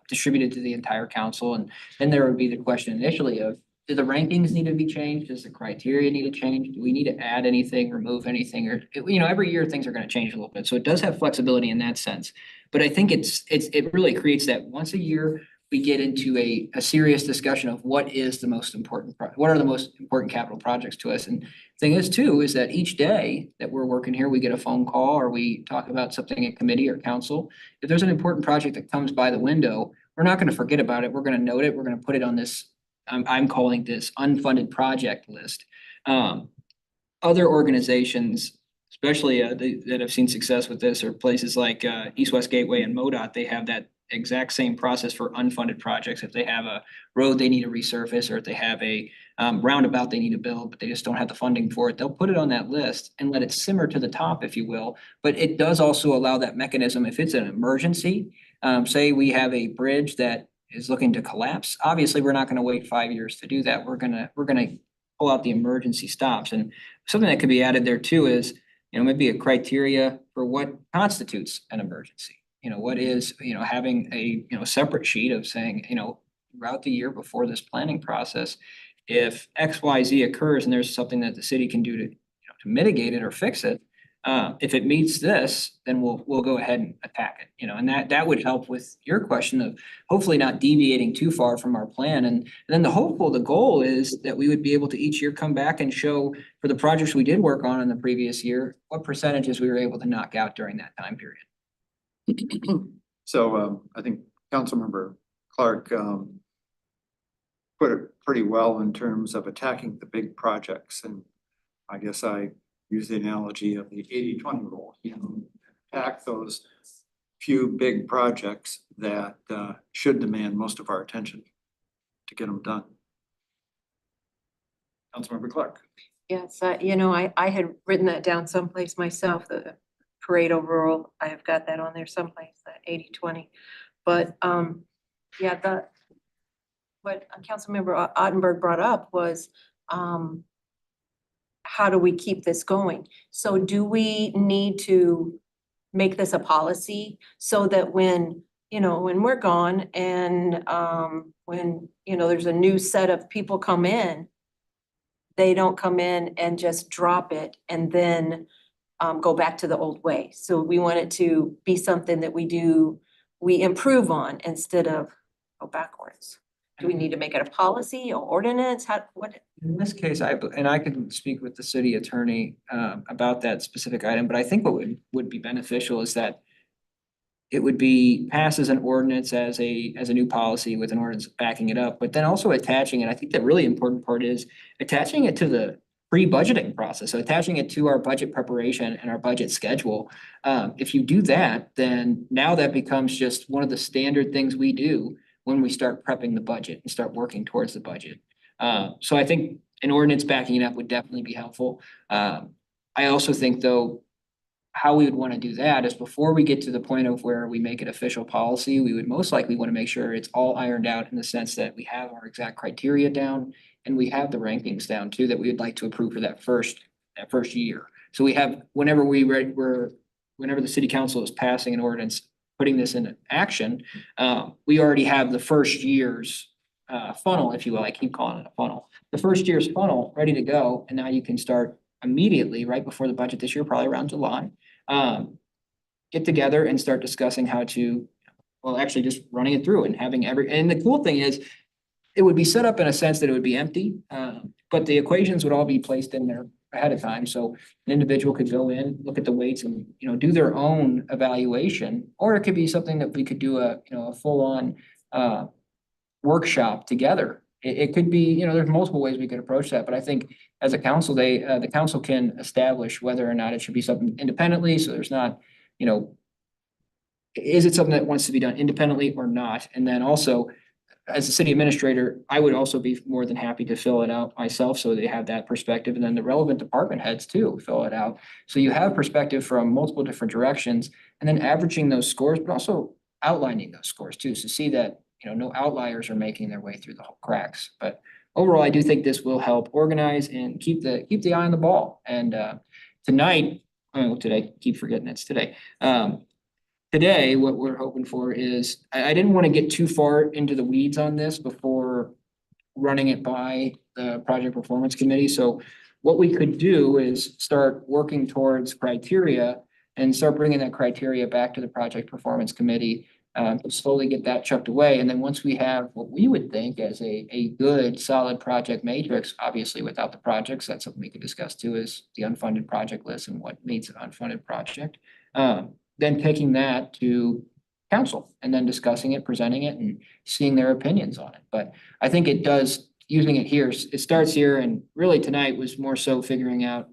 distributed to the entire council, and then there would be the question initially of, do the rankings need to be changed? Does the criteria need to change? Do we need to add anything, remove anything? Or, every year things are gonna change a little bit. So it does have flexibility in that sense. But I think it really creates that once a year, we get into a serious discussion of what is the most important, what are the most important capital projects to us? And thing is too, is that each day that we're working here, we get a phone call or we talk about something at committee or council. If there's an important project that comes by the window, we're not gonna forget about it. We're gonna note it. We're gonna put it on this, I'm calling this unfunded project list. Other organizations, especially that have seen success with this, are places like East West Gateway and MoDOT. They have that exact same process for unfunded projects. If they have a road they need to resurface, or if they have a roundabout they need to build, but they just don't have the funding for it, they'll put it on that list and let it simmer to the top, if you will. But it does also allow that mechanism, if it's an emergency, say we have a bridge that is looking to collapse, obviously, we're not gonna wait 5 years to do that. We're gonna pull out the emergency stops. And something that could be added there too is, maybe a criteria for what constitutes an emergency. What is, having a, separate sheet of saying, throughout the year before this planning process, if X, Y, Z occurs and there's something that the city can do to mitigate it or fix it, if it meets this, then we'll go ahead and attack it, and that would help with your question of hopefully not deviating too far from our plan. And then the goal is that we would be able to each year come back and show for the projects we did work on in the previous year, what percentages we were able to knock out during that time period. So I think Councilmember Clark put it pretty well in terms of attacking the big projects. And I guess I use the analogy of the 80-20 rule, attack those few big projects that should demand most of our attention to get them done. Councilmember Clark. Yes, I had written that down someplace myself, the Pareto rule. I have got that on there someplace, that 80-20. But yeah, what Councilmember Ottenberg brought up was how do we keep this going? So do we need to make this a policy so that when we're gone and when there's a new set of people come in, they don't come in and just drop it and then go back to the old way. So we want it to be something that we improve on instead of go backwards. Do we need to make it a policy or ordinance? In this case, I can speak with the city attorney about that specific item, but I think what would be beneficial is that it would be passed as an ordinance as a new policy with an ordinance backing it up, but then also attaching it. I think the really important part is attaching it to the pre-budgeting process, so attaching it to our budget preparation and our budget schedule. If you do that, then now that becomes just one of the standard things we do when we start prepping the budget and start working towards the budget. So I think an ordinance backing it up would definitely be helpful. I also think though, how we would want to do that is before we get to the point of where we make it official policy, we would most likely want to make sure it's all ironed out in the sense that we have our exact criteria down and we have the rankings down too, that we would like to approve for that first year. So we have, whenever whenever the city council is passing an ordinance, putting this into action, we already have the first year's funnel, if you will. I keep calling it a funnel. The first year's funnel ready to go, and now you can start immediately, right before the budget this year, probably around July. Get together and start discussing how to, well, actually just running it through and having and the cool thing is, it would be set up in a sense that it would be empty, but the equations would all be placed in there ahead of time. So an individual could go in, look at the weights and, do their own evaluation, or it could be something that we could do a full-on workshop together. It could be, there's multiple ways we could approach that, but I think as a council, the council can establish whether or not it should be something independently, so there's not, is it something that wants to be done independently or not? And then also, as a city administrator, I would also be more than happy to fill it out myself, so they have that perspective, and then the relevant department heads too, fill it out. So you have perspective from multiple different directions, and then averaging those scores, but also outlining those scores too, so see that, no outliers are making their way through the whole cracks. But overall, I do think this will help organize and keep the eye on the ball. And tonight, today, keep forgetting it's today. Today, what we're hoping for is, I didn't want to get too far into the weeds on this before running it by the project performance committee. So what we could do is start working towards criteria and start bringing that criteria back to the project performance committee, to slowly get that chucked away. And then once we have what we would think as a good, solid project matrix, obviously without the projects, that's something we could discuss too, is the unfunded project list and what meets an unfunded project. Then taking that to council and then discussing it, presenting it and seeing their opinions on it. But I think it does, using it here, it starts here, and really tonight was more so figuring out,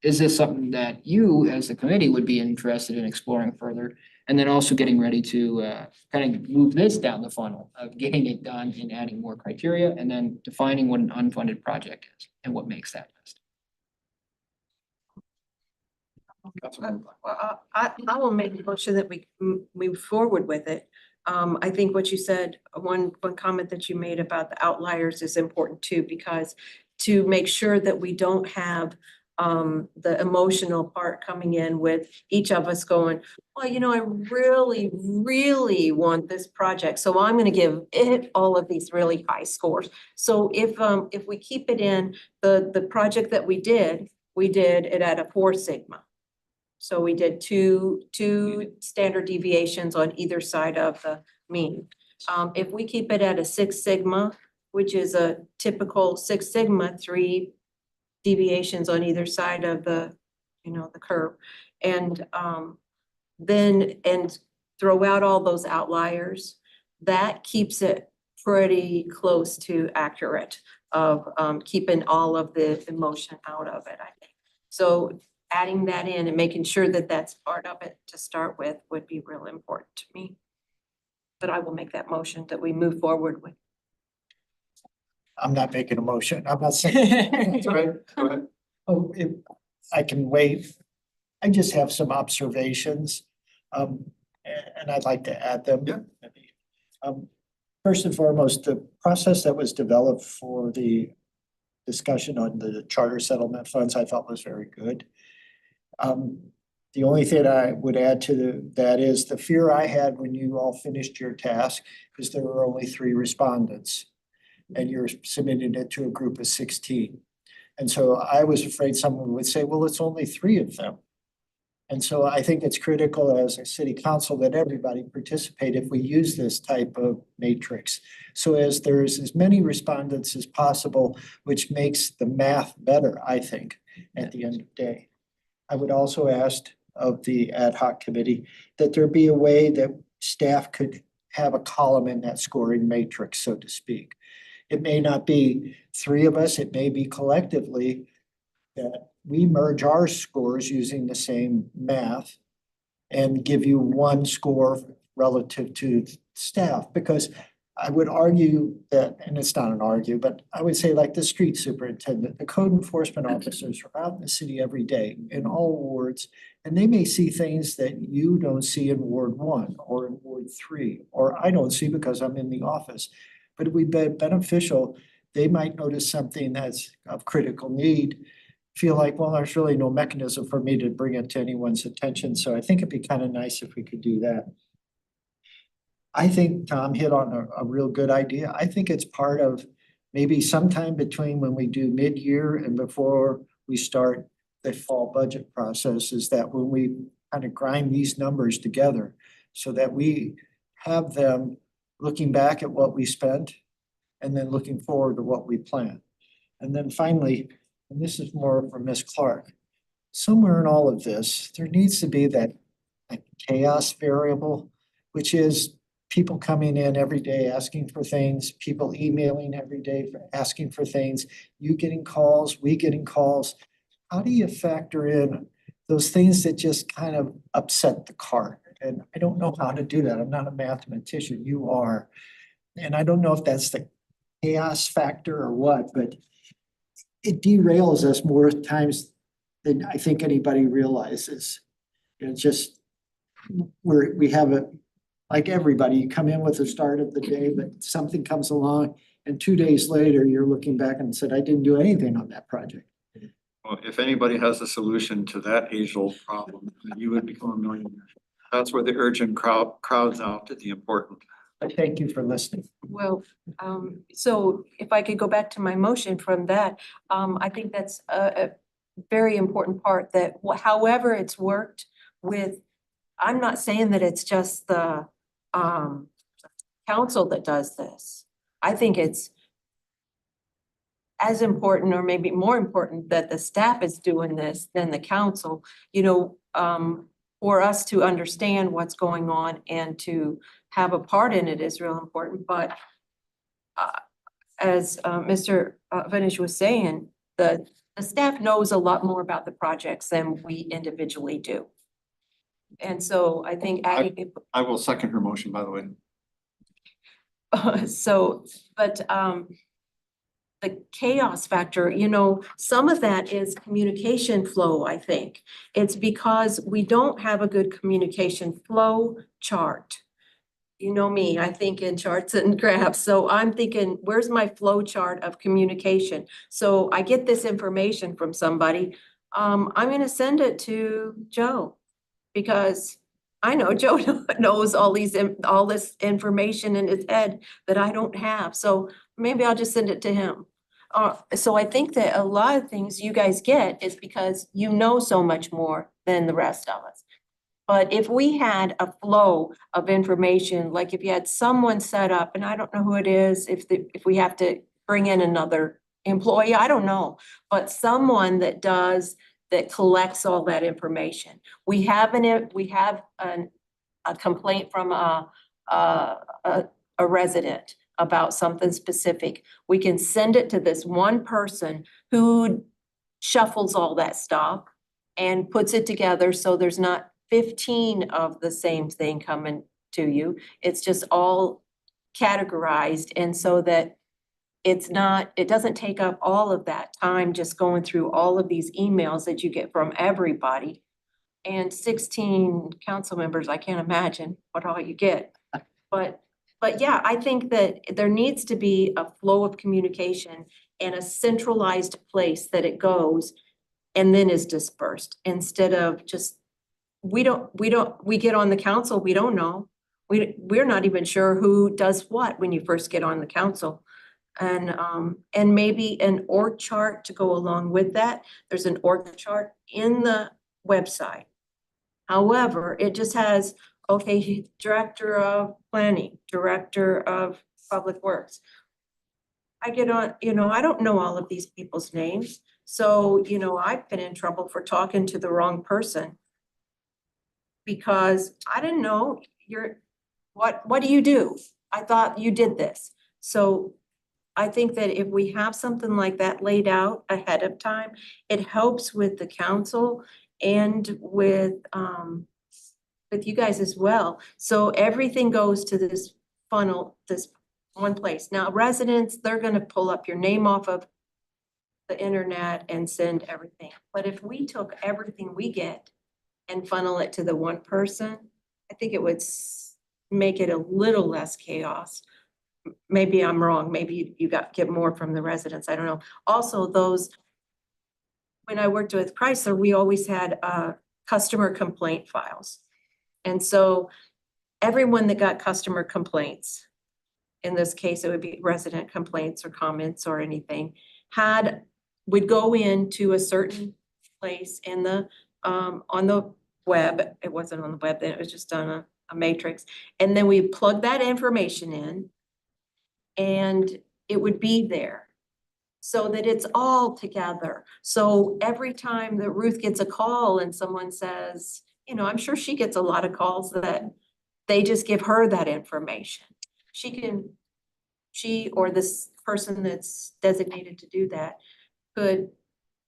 is this something that you as the committee would be interested in exploring further? And then also getting ready to kind of move this down the funnel of getting it done and adding more criteria, and then defining what an unfunded project is and what makes that list. Well, I will make a motion that we move forward with it. I think what you said, one comment that you made about the outliers is important too, because to make sure that we don't have the emotional part coming in with each of us going, well, I really, really want this project, so I'm gonna give it all of these really high scores. So if we keep it in the project that we did it at a 4 sigma. So we did two standard deviations on either side of the mean. If we keep it at a 6 sigma, which is a typical 6 sigma, 3 deviations on either side of the curve, and throw out all those outliers, that keeps it pretty close to accurate of keeping all of the emotion out of it, I think. So adding that in and making sure that that's part of it to start with would be real important to me. But I will make that motion that we move forward with. I'm not making a motion. I'm not saying. That's all right. Go ahead. Oh, if I can wait. I just have some observations. And I'd like to add them. Yeah. First and foremost, the process that was developed for the discussion on the charter settlement funds, I thought was very good. The only thing I would add to that is the fear I had when you all finished your task is there were only 3 respondents, and you're submitting it to a group of 16. And so I was afraid someone would say, well, it's only 3 of them. And so I think it's critical as a city council that everybody participate if we use this type of matrix. So as there's as many respondents as possible, which makes the math better, I think, at the end of the day. I would also ask of the ad hoc committee that there be a way that staff could have a column in that scoring matrix, so to speak. It may not be 3 of us, it may be collectively that we merge our scores using the same math and give you one score relative to staff, because I would argue that, and it's not an argue, but I would say like the street superintendent, the code enforcement officers are out in the city every day in all wards. And they may see things that you don't see in Ward 1 or in Ward 3, or I don't see because I'm in the office. But it would be beneficial, they might notice something that's of critical need, feel like, well, there's really no mechanism for me to bring it to anyone's attention. So I think it'd be kind of nice if we could do that. I think Tom hit on a real good idea. I think it's part of maybe sometime between when we do mid-year and before we start the fall budget process, is that when we kind of grind these numbers together so that we have them looking back at what we spent and then looking forward to what we plan. And then finally, and this is more for Ms. Clark, somewhere in all of this, there needs to be that chaos variable, which is people coming in every day asking for things, people emailing every day asking for things, you getting calls, we getting calls. How do you factor in those things that just kind of upset the cart? And I don't know how to do that. I'm not a mathematician, you are. And I don't know if that's the chaos factor or what, but it derails us more times than I think anybody realizes. It's just, we have a, like everybody, you come in with the start of the day, but something comes along and 2 days later, you're looking back and said, I didn't do anything on that project. Well, if anybody has a solution to that age-old problem, then you would become a millionaire. That's where the urgent crowds out to the important. But thank you for listening. Well, so if I could go back to my motion from that, I think that's a very important part that however it's worked with, I'm not saying that it's just the council that does this. I think it's as important or maybe more important that the staff is doing this than the council, you know, for us to understand what's going on and to have a part in it is real important. But as Mr. Vinish was saying, the staff knows a lot more about the projects than we individually do. And so I think adding, I will second her motion, by the way. but the chaos factor, you know, some of that is communication flow, I think. It's because we don't have a good communication flow chart. You know me, I think in charts and graphs. So I'm thinking, where's my flow chart of communication? So I get this information from somebody. I'm gonna send it to Joe because I know Joe knows all this information in his head that I don't have. So maybe I'll just send it to him. So I think that a lot of things you guys get is because you know so much more than the rest of us. But if we had a flow of information, like if you had someone set up, and I don't know who it is, if we have to bring in another employee, I don't know, but someone that collects all that information. We have a complaint from a resident about something specific. We can send it to this one person who shuffles all that stuff and puts it together so there's not 15 of the same thing coming to you. It's just all categorized, and so that it doesn't take up all of that time just going through all of these emails that you get from everybody. And 16 council members, I can't imagine what all you get. But yeah, I think that there needs to be a flow of communication and a centralized place that it goes and then is dispersed instead of just, we get on the council, we don't know. We're not even sure who does what when you first get on the council. And maybe an org chart to go along with that. There's an org chart in the website. However, it just has, okay, director of planning, director of public works. I get on, you know, I don't know all of these people's names. So, you know, I've been in trouble for talking to the wrong person because I didn't know what do you do? I thought you did this. So I think that if we have something like that laid out ahead of time, it helps with the council and with you guys as well. So everything goes to this funnel, this one place. Now residents, they're gonna pull up your name off of the internet and send everything. But if we took everything we get and funnel it to the one person, I think it would make it a little less chaos. Maybe I'm wrong. Maybe you get more from the residents. I don't know. Also, when I worked with Chrysler, we always had customer complaint files. And so everyone that got customer complaints, in this case, it would be resident complaints or comments or anything, would go into a certain place in the, on the web. It wasn't on the web, then it was just on a matrix. And then we plug that information in and it would be there so that it's all together. So every time that Ruth gets a call and someone says, I'm sure she gets a lot of calls that they just give her that information. She or this person that's designated to do that could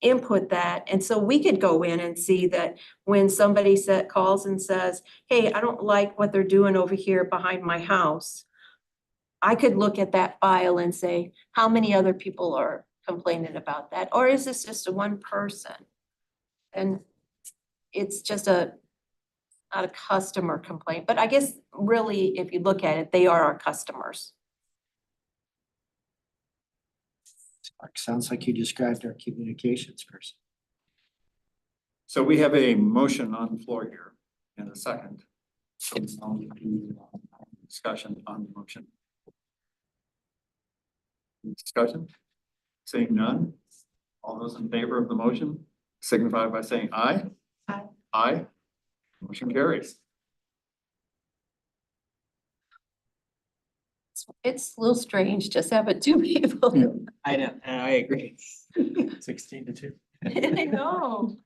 input that. And so we could go in and see that when somebody calls and says, hey, I don't like what they're doing over here behind my house. I could look at that file and say, how many other people are complaining about that? Or is this just a one person? And it's just not a customer complaint, but I guess really, if you look at it, they are our customers. Sounds like you described our communications person. So we have a motion on the floor here in a second. So now we do discussion on the motion. Discussion? Seeing none? All those in favor of the motion signify by saying aye. Aye. Aye. Motion carries. It's a little strange just having two people. I know, I agree. 16-2. I know.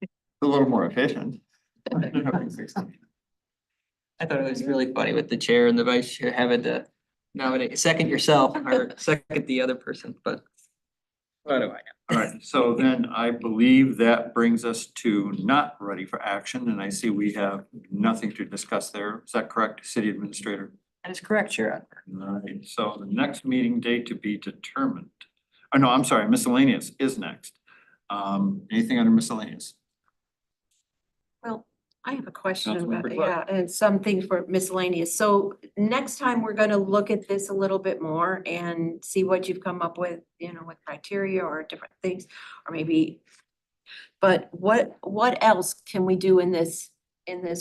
A little more efficient. I thought it was really funny with the chair and the vice chair having to nominate, second yourself or second the other person, but what do I know? All right, so then I believe that brings us to not ready for action, and I see we have nothing to discuss there. Is that correct, City Administrator? That is correct, Chair. All right, so the next meeting date to be determined. Oh, no, I'm sorry, miscellaneous is next. Anything under miscellaneous? Well, I have a question Councilmember about, Clark. and something for miscellaneous. So next time we're gonna look at this a little bit more and see what you've come up with, with criteria or different things, or maybe. But what else can we do in this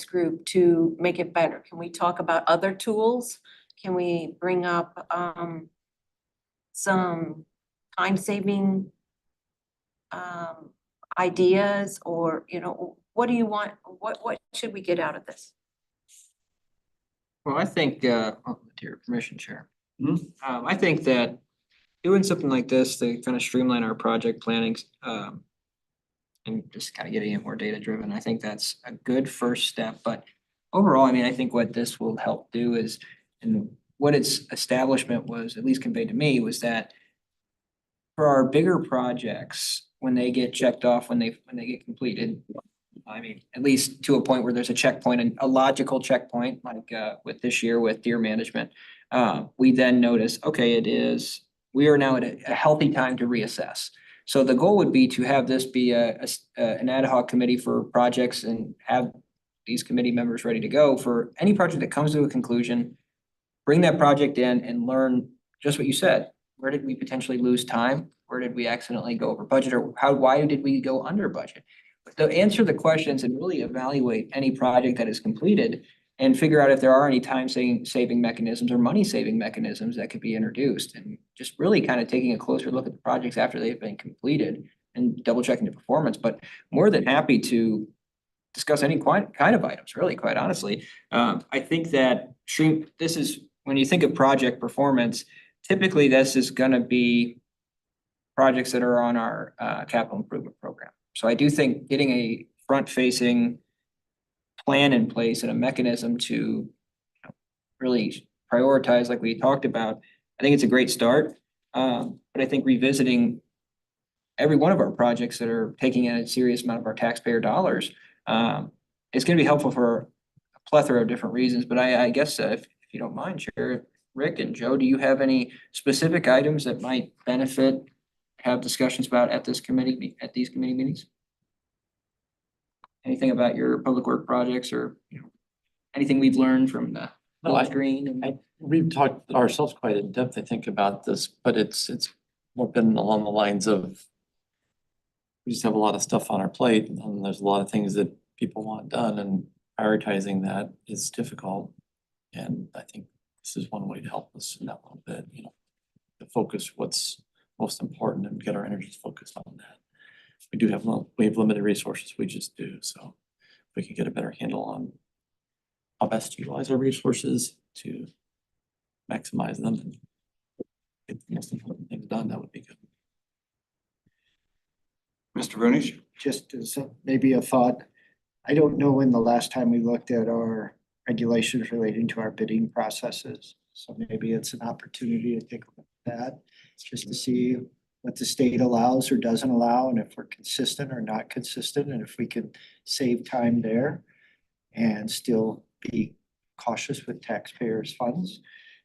group to make it better? Can we talk about other tools? Can we bring up some time-saving ideas, or, what do you want? What should we get out of this? Well, I think, with your permission, Chair. Hmm? I think that doing something like this to kind of streamline our project planning, and just kind of getting it more data driven, I think that's a good first step. But overall, I mean, I think what this will help do is, and what its establishment was, at least conveyed to me, was that for our bigger projects, when they get checked off, when they get completed, I mean, at least to a point where there's a checkpoint, and a logical checkpoint, like with this year with deer management, we then notice, okay, we are now at a healthy time to reassess. So the goal would be to have this be an ad hoc committee for projects and have these committee members ready to go for any project that comes to a conclusion. Bring that project in and learn just what you said. Where did we potentially lose time? Where did we accidentally go over budget, or why did we go under budget? To answer the questions and really evaluate any project that is completed and figure out if there are any saving mechanisms or money saving mechanisms that could be introduced, and just really kind of taking a closer look at the projects after they've been completed and double checking the performance. But more than happy to discuss any kind of items, really, quite honestly. I think that this is, when you think of project performance, typically this is gonna be projects that are on our capital improvement program. So I do think getting a front-facing plan in place and a mechanism to really prioritize, like we talked about, I think it's a great start. But I think revisiting every one of our projects that are taking in a serious amount of our taxpayer dollars, it's gonna be helpful for a plethora of different reasons. But I guess if if you don't mind, Chair, Rick and Joe, do you have any specific items that might benefit, have discussions about at this committee, at these committee meetings? Anything about your public work projects or, anything we've learned from the No, I- screen and? We've talked ourselves quite in depth, I think, about this, but it's more been along the lines of we just have a lot of stuff on our plate and there's a lot of things that people want done and prioritizing that is difficult. And I think this is one way to help us in that little bit, to focus what's most important and get our energies focused on that. We have limited resources, we just do, so if we can get a better handle on how best to utilize our resources to maximize them and get the most important things done, that would be good. Mr. Vunish? Just as maybe a thought, I don't know when the last time we looked at our regulations relating to our bidding processes. So maybe it's an opportunity to take a look at that, just to see what the state allows or doesn't allow, and if we're consistent or not consistent, and if we can save time there and still be cautious with taxpayers' funds.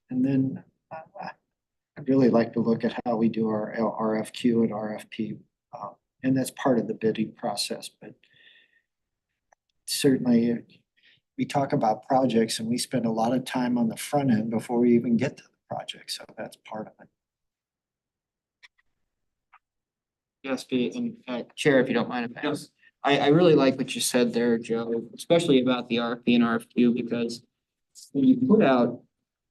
And then I'd really like to look at how we do our RFQ and RFP, and that's part of the bidding process, but certainly we talk about projects and we spend a lot of time on the front end before we even get to the project, so that's part of it. Yes, and Chair, if you don't mind. Yes. I really like what you said there, Joe, especially about the RFP and RFQ, because when you put out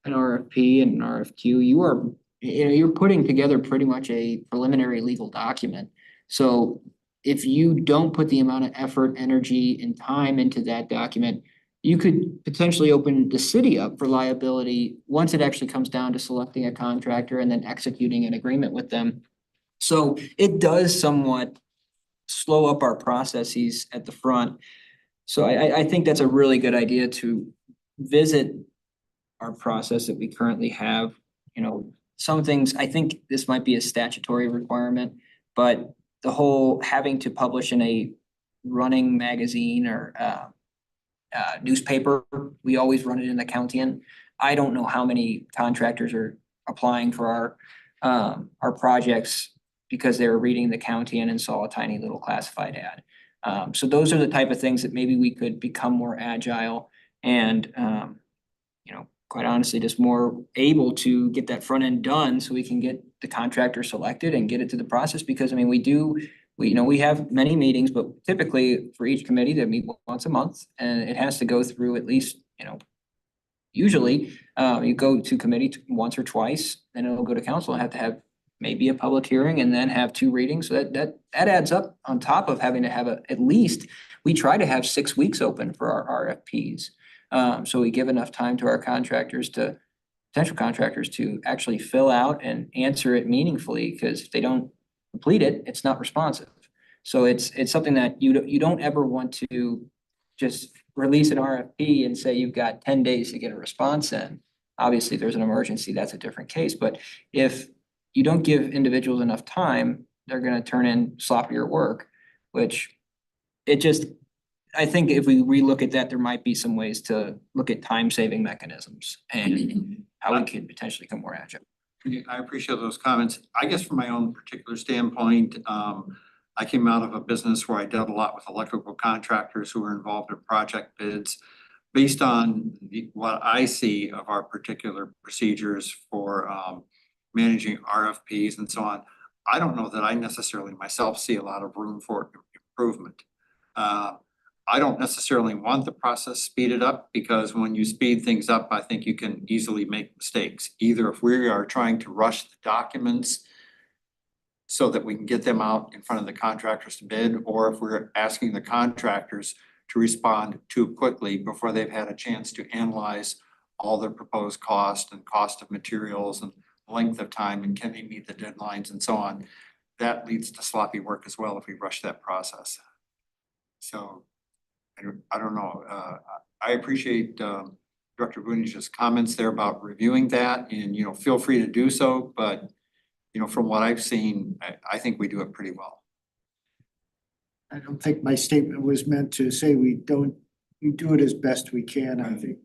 an RFP and an RFQ, you're putting together pretty much a preliminary legal document. So if you don't put the amount of effort, energy, and time into that document, you could potentially open the city up for liability once it actually comes down to selecting a contractor and then executing an agreement with them. So it does somewhat slow up our processes at the front. So I think that's a really good idea to visit our process that we currently have. Some things, I think this might be a statutory requirement, but the whole having to publish in a running magazine or newspaper, we always run it in the county. And I don't know how many contractors are applying for our projects because they were reading the county and saw a tiny little classified ad. So those are the type of things that maybe we could become more agile and, quite honestly, just more able to get that front end done so we can get the contractor selected and get it to the process. Because I mean, we have many meetings, but typically for each committee they meet once a month and it has to go through at least, usually you go to committee once or twice, then it'll go to council and have to have maybe a public hearing and then have 2 readings. So that adds up on top of having to have at least, we try to have 6 weeks open for our RFPs. So we give enough time to our potential contractors to actually fill out and answer it meaningfully, because if they don't complete it, it's not responsive. So it's something that you don't ever want to just release an RFP and say you've got 10 days to get a response in. Obviously, if there's an emergency, that's a different case. But if you don't give individuals enough time, they're gonna turn in sloppier work, which I think if we relook at that, there might be some ways to look at time-saving mechanisms and how we can potentially become more agile. I appreciate those comments. I guess from my own particular standpoint, I came out of a business where I dealt a lot with electrical contractors who were involved in project bids. Based on what I see of our particular procedures for managing RFPs and so on, I don't know that I necessarily myself see a lot of room for improvement. I don't necessarily want the process speeded up, because when you speed things up, I think you can easily make mistakes. Either if we are trying to rush the documents so that we can get them out in front of the contractors to bid, or if we're asking the contractors to respond too quickly before they've had a chance to analyze all their proposed cost and cost of materials and length of time and can they meet the deadlines and so on. That leads to sloppy work as well if we rush that process. So I don't know. I appreciate Director Bunish's comments there about reviewing that, and feel free to do so. But from what I've seen, I think we do it pretty well. I don't think my statement was meant to say we do it as best we can. I think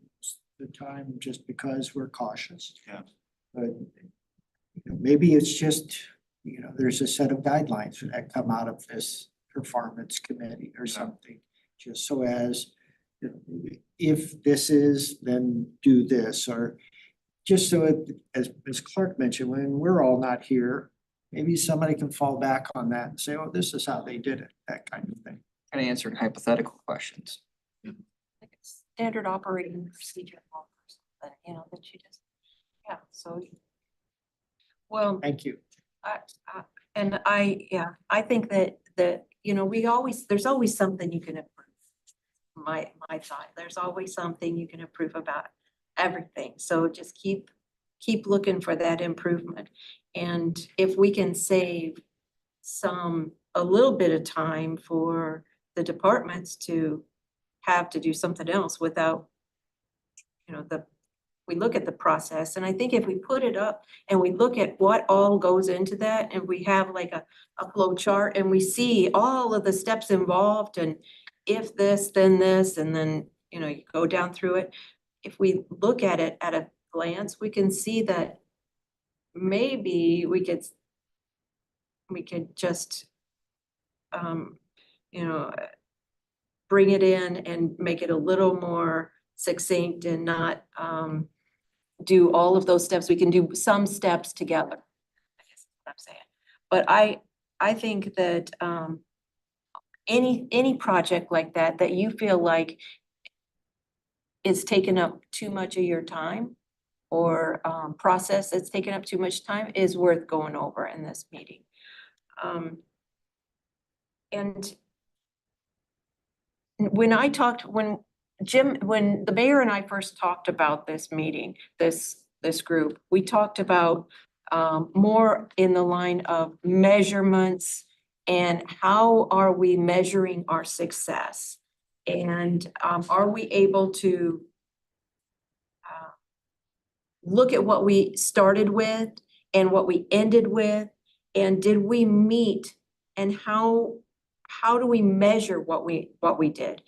the time just because we're cautious. Yeah. But maybe it's just, there's a set of guidelines that come out of this performance committee or Yeah. something. Just so as, if this is, then do this, or just so as Clark mentioned, when we're all not here, maybe somebody can fall back on that and say, oh, this is how they did it, that kind of thing. Kind of answering hypothetical questions. Like a standard operating procedure. But that you just, yeah, so. Well, Thank you. I think that, there's always something you can improve. My thought, there's always something you can improve about everything. So just keep looking for that improvement. And if we can save a little bit of time for the departments to have to do something else without, we look at the process, and I think if we put it up and we look at what all goes into that, and we have like a flow chart, and we see all of the steps involved, and if this, then this, and then, you go down through it. If we look at it at a glance, we can see that maybe we could just, bring it in and make it a little more succinct and not, do all of those steps. We can do some steps together. I guess is what I'm saying. But I think that, any project like that you feel like is taking up too much of your time, or process that's taking up too much time, is worth going over in this meeting. And when the mayor and I first talked about this meeting, this group, we talked about more in the line of measurements and how are we measuring our success? And are we able to look at what we started with and what we ended with? And did we meet, and how do we measure what we did?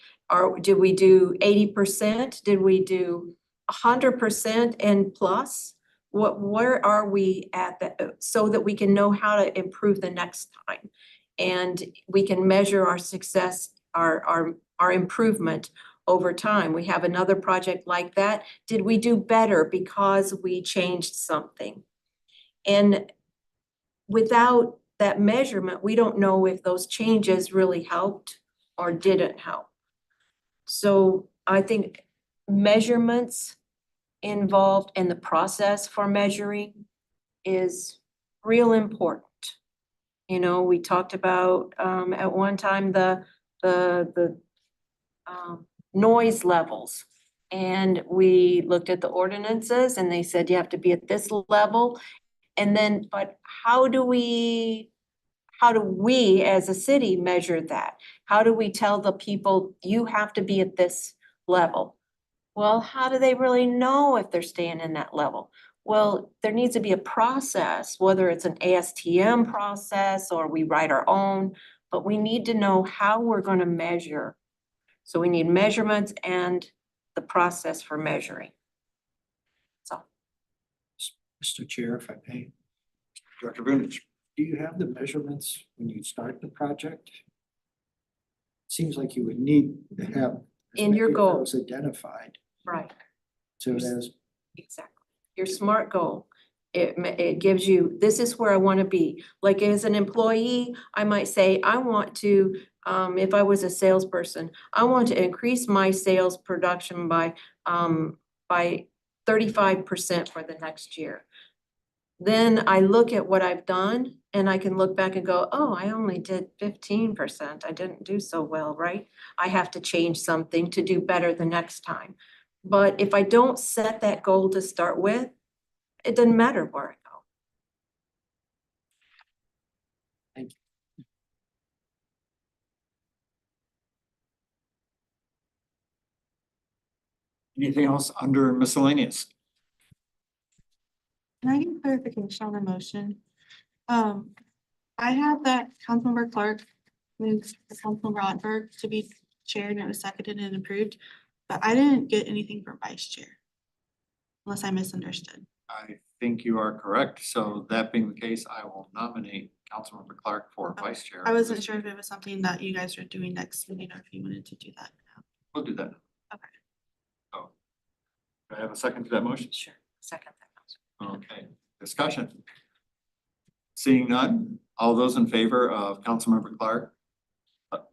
Did we do 80%? Did we do 100% and plus? Where are we at that, so that we can know how to improve the next time? And we can measure our success, our improvement over time. We have another project like that. Did we do better because we changed something? And without that measurement, we don't know if those changes really helped or didn't help. So I think measurements involved in the process for measuring is real important. We talked about at one time the noise levels. And we looked at the ordinances, and they said you have to be at this level. And then, but how do we as a city measure that? How do we tell the people you have to be at this level? Well, how do they really know if they're staying in that level? Well, there needs to be a process, whether it's an ASTM process or we write our own, but we need to know how we're going to measure. So we need measurements and the process for measuring. So. Mr. Chair, if I may, Director Vunich. do you have the measurements when you start the project? Seems like you would need to have. as In your many of goal. those identified, Right. so as Exactly. Your SMART goal, it gives you, this is where I want to be. Like as an employee, I might say, I want to, if I was a salesperson, I want to increase my sales production by 35% for the next year. Then I look at what I've done and I can look back and go, oh, I only did 15%. I didn't do so well, right? I have to change something to do better the next time. But if I don't set that goal to start with, it doesn't matter where I go. Thank you. Anything else under miscellaneous? Can I get clarification on the motion? I have that Councilmember Clark moved Councilmember Rottenberg to be chair, and it was seconded and approved, but I didn't get anything from vice chair. unless I misunderstood. I think you are correct. So that being the case, I will nominate Councilmember Clark for vice chair. I wasn't sure if it was something that you guys are doing next meeting or if you wanted to do that now. We'll do that. Okay. So. Do I have a second to that motion? Sure, second that motion. Okay, discussion. Seeing none, all those in favor of Councilmember Clark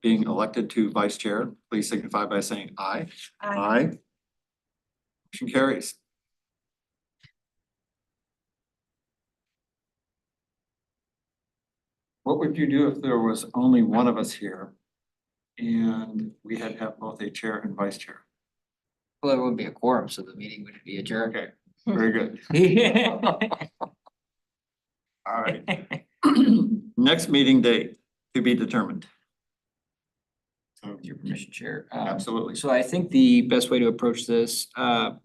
being elected to vice chair, please signify by saying aye. Aye. Motion carries. What would you do if there was only one of us here and we had to have both a chair and vice chair? Well, there would be a quorum, so the meeting would be adjourned. Okay, very good. All right. Next meeting date to be determined. With your permission, Chair. Absolutely. So I think the best way to approach this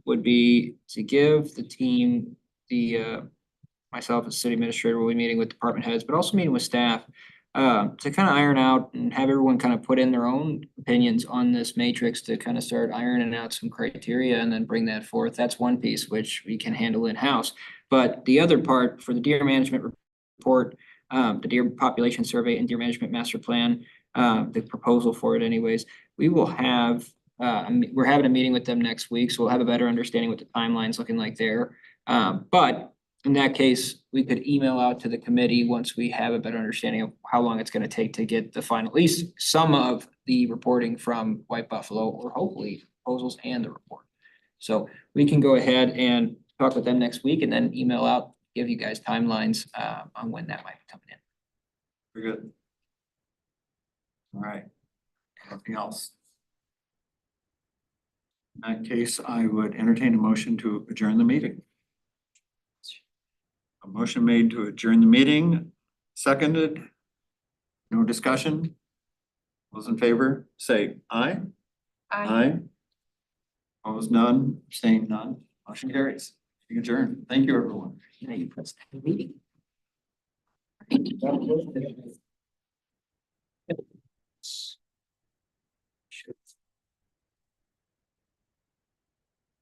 would be to give the team myself as city administrator will be meeting with department heads, but also meeting with staff to kind of iron out and have everyone kind of put in their own opinions on this matrix to kind of start ironing out some criteria and then bring that forth. That's one piece which we can handle in-house. But the other part for the deer management report, the deer population survey and deer management master plan, the proposal for it anyways, we will have, we're having a meeting with them next week, so we'll have a better understanding what the timeline's looking like there. But in that case, we could email out to the committee once we have a better understanding of how long it's gonna take to get the final, at least some of the reporting from White Buffalo, or hopefully proposals and the report. So we can go ahead and talk with them next week and then email out, give you guys timelines on when that might be coming in. Very good. All right. Anything else? In that case, I would entertain a motion to adjourn the meeting. A motion made to adjourn the meeting, seconded. No discussion. Those in favor, say aye. Aye. Opposed, none, abstained, none. Motion carries. You adjourn. Thank you, everyone. You know, you press the meeting.